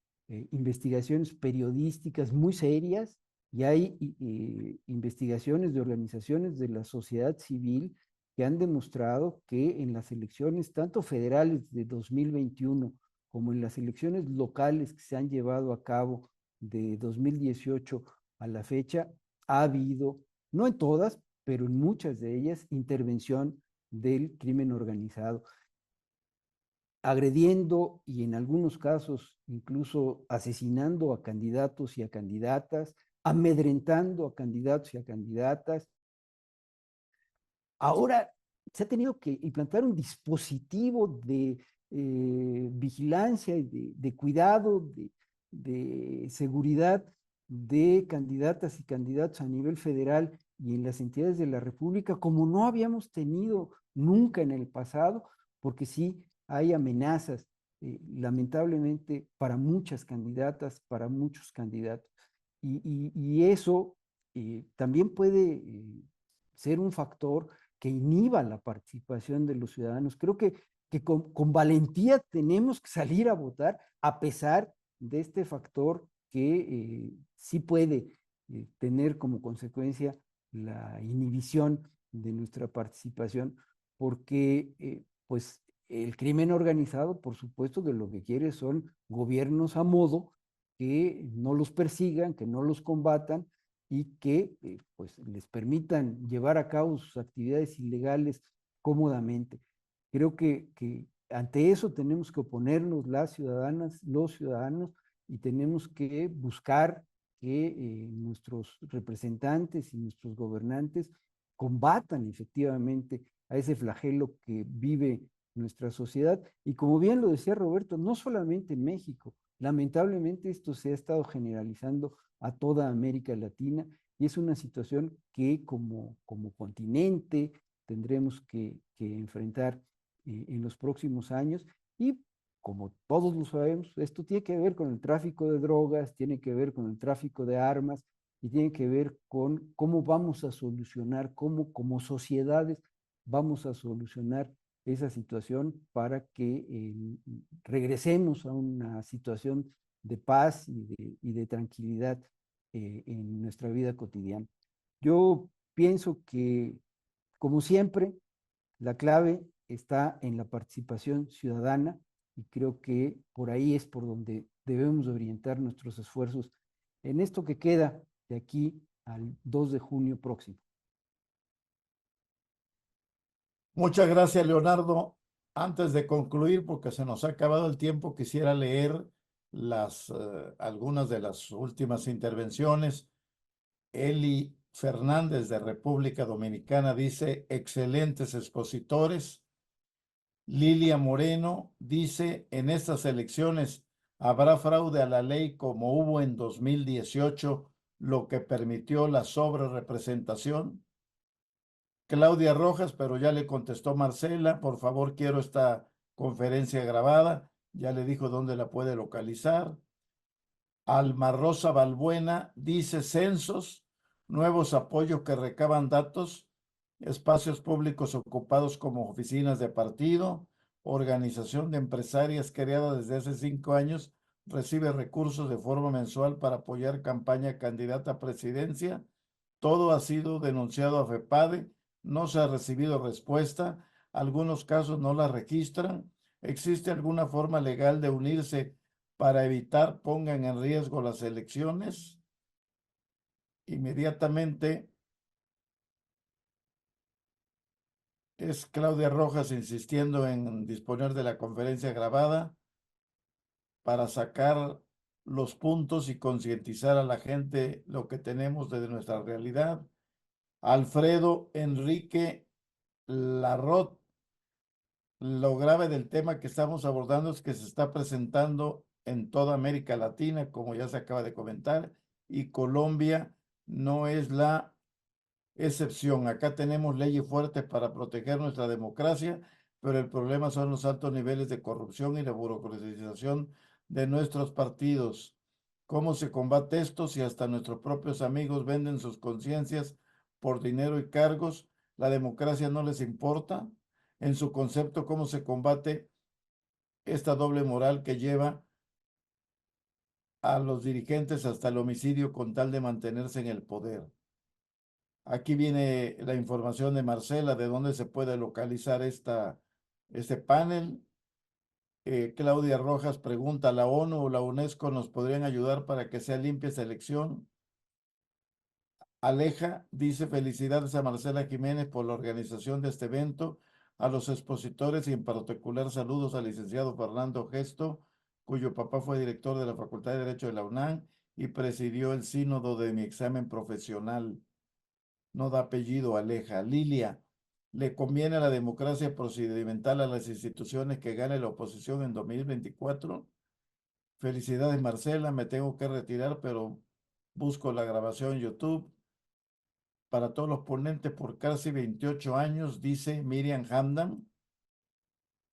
investigaciones periodísticas muy serias y hay investigaciones de organizaciones de la sociedad civil que han demostrado que en las elecciones, tanto federales de 2021 como en las elecciones locales que se han llevado a cabo de 2018 a la fecha, ha habido, no en todas, pero en muchas de ellas, intervención del crimen organizado, agrediendo y en algunos casos incluso asesinando a candidatos y a candidatas, amedrentando a candidatos y a candidatas. Ahora se ha tenido que implantar un dispositivo de vigilancia y de cuidado, de seguridad de candidatas y candidatos a nivel federal y en las entidades de la República, como no habíamos tenido nunca en el pasado, porque sí hay amenazas, lamentablemente, para muchas candidatas, para muchos candidatos. Y eso también puede ser un factor que inhiba la participación de los ciudadanos. Creo que que con valentía tenemos que salir a votar a pesar de este factor que sí puede tener como consecuencia la inhibición de nuestra participación, porque pues el crimen organizado, por supuesto, que lo que quiere son gobiernos a modo que no los persigan, que no los combatan y que pues les permitan llevar a cabo sus actividades ilegales cómodamente. Creo que ante eso tenemos que oponernos las ciudadanas, los ciudadanos, y tenemos que buscar que nuestros representantes y nuestros gobernantes combatan efectivamente a ese flagelo que vive nuestra sociedad. Y como bien lo decía Roberto, no solamente en México, lamentablemente esto se ha estado generalizando a toda América Latina y es una situación que como continente tendremos que enfrentar en los próximos años y como todos lo sabemos, esto tiene que ver con el tráfico de drogas, tiene que ver con el tráfico de armas y tiene que ver con cómo vamos a solucionar, cómo como sociedades vamos a solucionar esa situación para que regresemos a una situación de paz y de tranquilidad en nuestra vida cotidiana. Yo pienso que, como siempre, la clave está en la participación ciudadana y creo que por ahí es por donde debemos orientar nuestros esfuerzos en esto que queda de aquí al 2 de junio próximo. Muchas gracias, Leonardo. Antes de concluir, porque se nos ha acabado el tiempo, quisiera leer algunas de las últimas intervenciones. Eli Fernández de República Dominicana dice, excelentes expositores. Lilia Moreno dice, en estas elecciones habrá fraude a la ley como hubo en 2018, lo que permitió la sobrerepresentación. Claudia Rojas, pero ya le contestó Marcela, por favor, quiero esta conferencia grabada. Ya le dijo dónde la puede localizar. Alma Rosa Balbuena dice censos, nuevos apoyos que recaban datos, espacios públicos ocupados como oficinas de partido, organización de empresarias creada desde hace 5 años, recibe recursos de forma mensual para apoyar campaña candidata a presidencia. Todo ha sido denunciado a FEPADE, no se ha recibido respuesta, algunos casos no la registran. ¿Existe alguna forma legal de unirse para evitar pongan en riesgo las elecciones? Inmediatamente es Claudia Rojas insistiendo en disponer de la conferencia grabada para sacar los puntos y concientizar a la gente lo que tenemos de nuestra realidad. Alfredo Enrique Larrot, lo grave del tema que estamos abordando es que se está presentando en toda América Latina, como ya se acaba de comentar, y Colombia no es la excepción. Acá tenemos leyes fuertes para proteger nuestra democracia, pero el problema son los altos niveles de corrupción y la burocratización de nuestros partidos. ¿Cómo se combate esto si hasta nuestros propios amigos venden sus conciencias por dinero y cargos? ¿La democracia no les importa? En su concepto, ¿cómo se combate esta doble moral que lleva a los dirigentes hasta el homicidio con tal de mantenerse en el poder? Aquí viene la información de Marcela de dónde se puede localizar este panel. Claudia Rojas pregunta, ¿la ONU o la UNESCO nos podrían ayudar para que sea limpia esa elección? Aleja dice, felicidades a Marcela Jiménez por la organización de este evento, a los expositores y en particular saludos al licenciado Fernando Gesto, cuyo papá fue director de la Facultad de Derecho de la UNAM y presidió el sínodo de mi examen profesional. No da apellido, Aleja. Lilia, ¿le conviene a la democracia procedimental a las instituciones que gane la oposición en 2024? Felicidades, Marcela, me tengo que retirar, pero busco la grabación en YouTube. Para todos los ponentes por casi 28 años, dice Miriam Hamdan,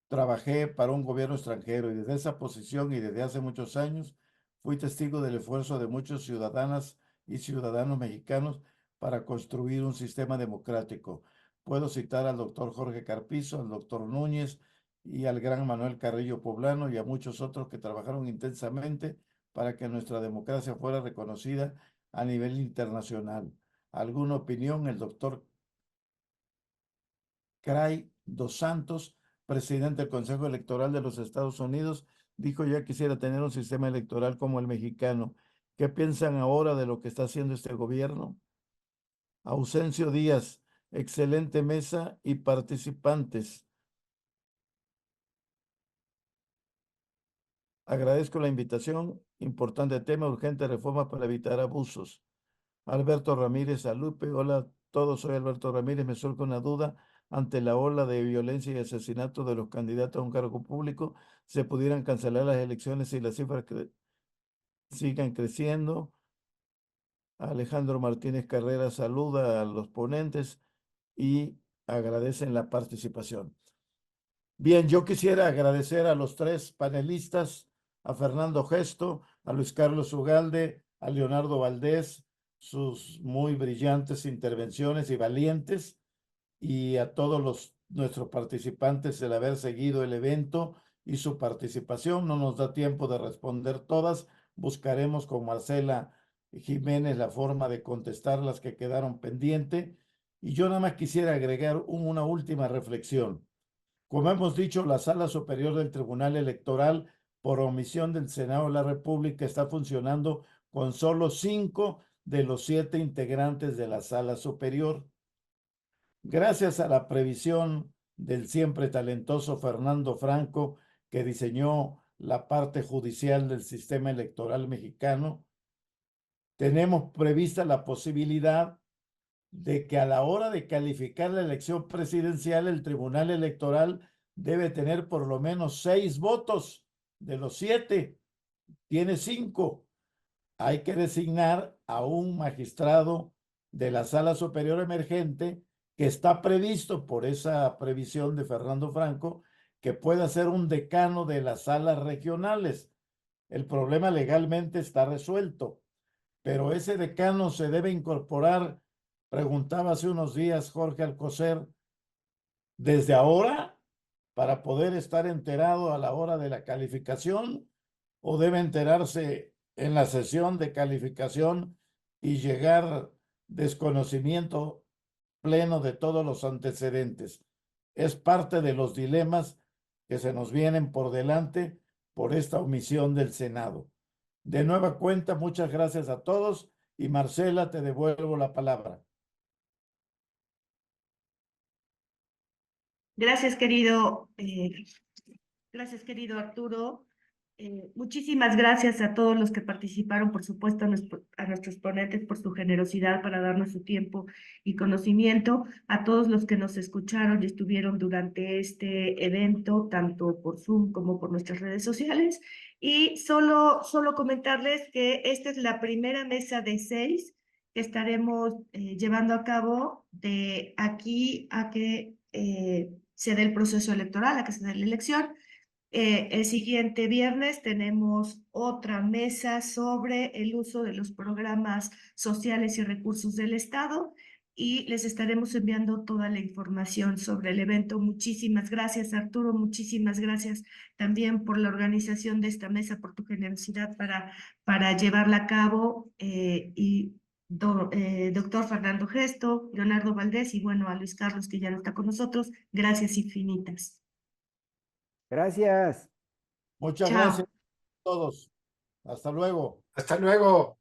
trabajé para un gobierno extranjero y desde esa posición y desde hace muchos años fui testigo del esfuerzo de muchos ciudadanas y ciudadanos mexicanos para construir un sistema democrático. Puedo citar al doctor Jorge Carpizo, al doctor Núñez y al gran Manuel Carrillo Poblano y a muchos otros que trabajaron intensamente para que nuestra democracia fuera reconocida a nivel internacional. ¿Alguna opinión? El doctor Cray dos Santos, presidente del Consejo Electoral de los Estados Unidos, dijo: ya quisiera tener un sistema electoral como el mexicano. ¿Qué piensan ahora de lo que está haciendo este gobierno? Ausencio Díaz, excelente mesa y participantes. Agradezco la invitación. Importante tema, urgente reforma para evitar abusos. Alberto Ramírez Alupe. Hola a todos, soy Alberto Ramírez. Me surge una duda. Ante la ola de violencia y asesinato de los candidatos a un cargo público, ¿se pudieran cancelar las elecciones si las cifras sigan creciendo? Alejandro Martínez Carrera saluda a los ponentes y agradecen la participación. Bien, yo quisiera agradecer a los tres panelistas, a Fernando Gesto, a Luis Carlos Ugalde, a Leonardo Valdés, sus muy brillantes intervenciones y valientes, y a todos nuestros participantes el haber seguido el evento y su participación. No nos da tiempo de responder todas. Buscaremos con Marcela Jiménez la forma de contestar las que quedaron pendientes. Y yo nada más quisiera agregar una última reflexión. Como hemos dicho, la Sala Superior del Tribunal Electoral, por omisión del Senado de la República, está funcionando con solo 5 de los 7 integrantes de la Sala Superior. Gracias a la previsión del siempre talentoso Fernando Franco, que diseñó la parte judicial del sistema electoral mexicano, tenemos prevista la posibilidad de que a la hora de calificar la elección presidencial, el Tribunal Electoral debe tener por lo menos 6 votos. De los 7, tiene 5. Hay que designar a un magistrado de la Sala Superior Emergente, que está previsto por esa previsión de Fernando Franco, que pueda ser un decano de las salas regionales. El problema legalmente está resuelto, pero ese decano se debe incorporar, preguntaba hace unos días Jorge Alcocer, desde ahora, para poder estar enterado a la hora de la calificación, o debe enterarse en la sesión de calificación y llegar desconocimiento pleno de todos los antecedentes. Es parte de los dilemas que se nos vienen por delante por esta omisión del Senado. De nueva cuenta, muchas gracias a todos, y Marcela, te devuelvo la palabra. Gracias, querido Arturo. Muchísimas gracias a todos los que participaron, por supuesto, a nuestros ponentes por su generosidad para darnos su tiempo y conocimiento, a todos los que nos escucharon y estuvieron durante este evento, tanto por Zoom como por nuestras redes sociales. Y solo comentarles que esta es la primera mesa de 6 que estaremos llevando a cabo de aquí a que se dé el proceso electoral, a que se dé la elección. El siguiente viernes tenemos otra mesa sobre el uso de los programas sociales y recursos del Estado, y les estaremos enviando toda la información sobre el evento. Muchísimas gracias, Arturo. Muchísimas gracias también por la organización de esta mesa, por tu generosidad para llevarla a cabo. Doctor Fernando Gesto, Leonardo Valdés y bueno, a Luis Carlos, que ya no está con nosotros. Gracias infinitas. Gracias. Muchas Chao. gracias a todos. Hasta luego. Hasta luego.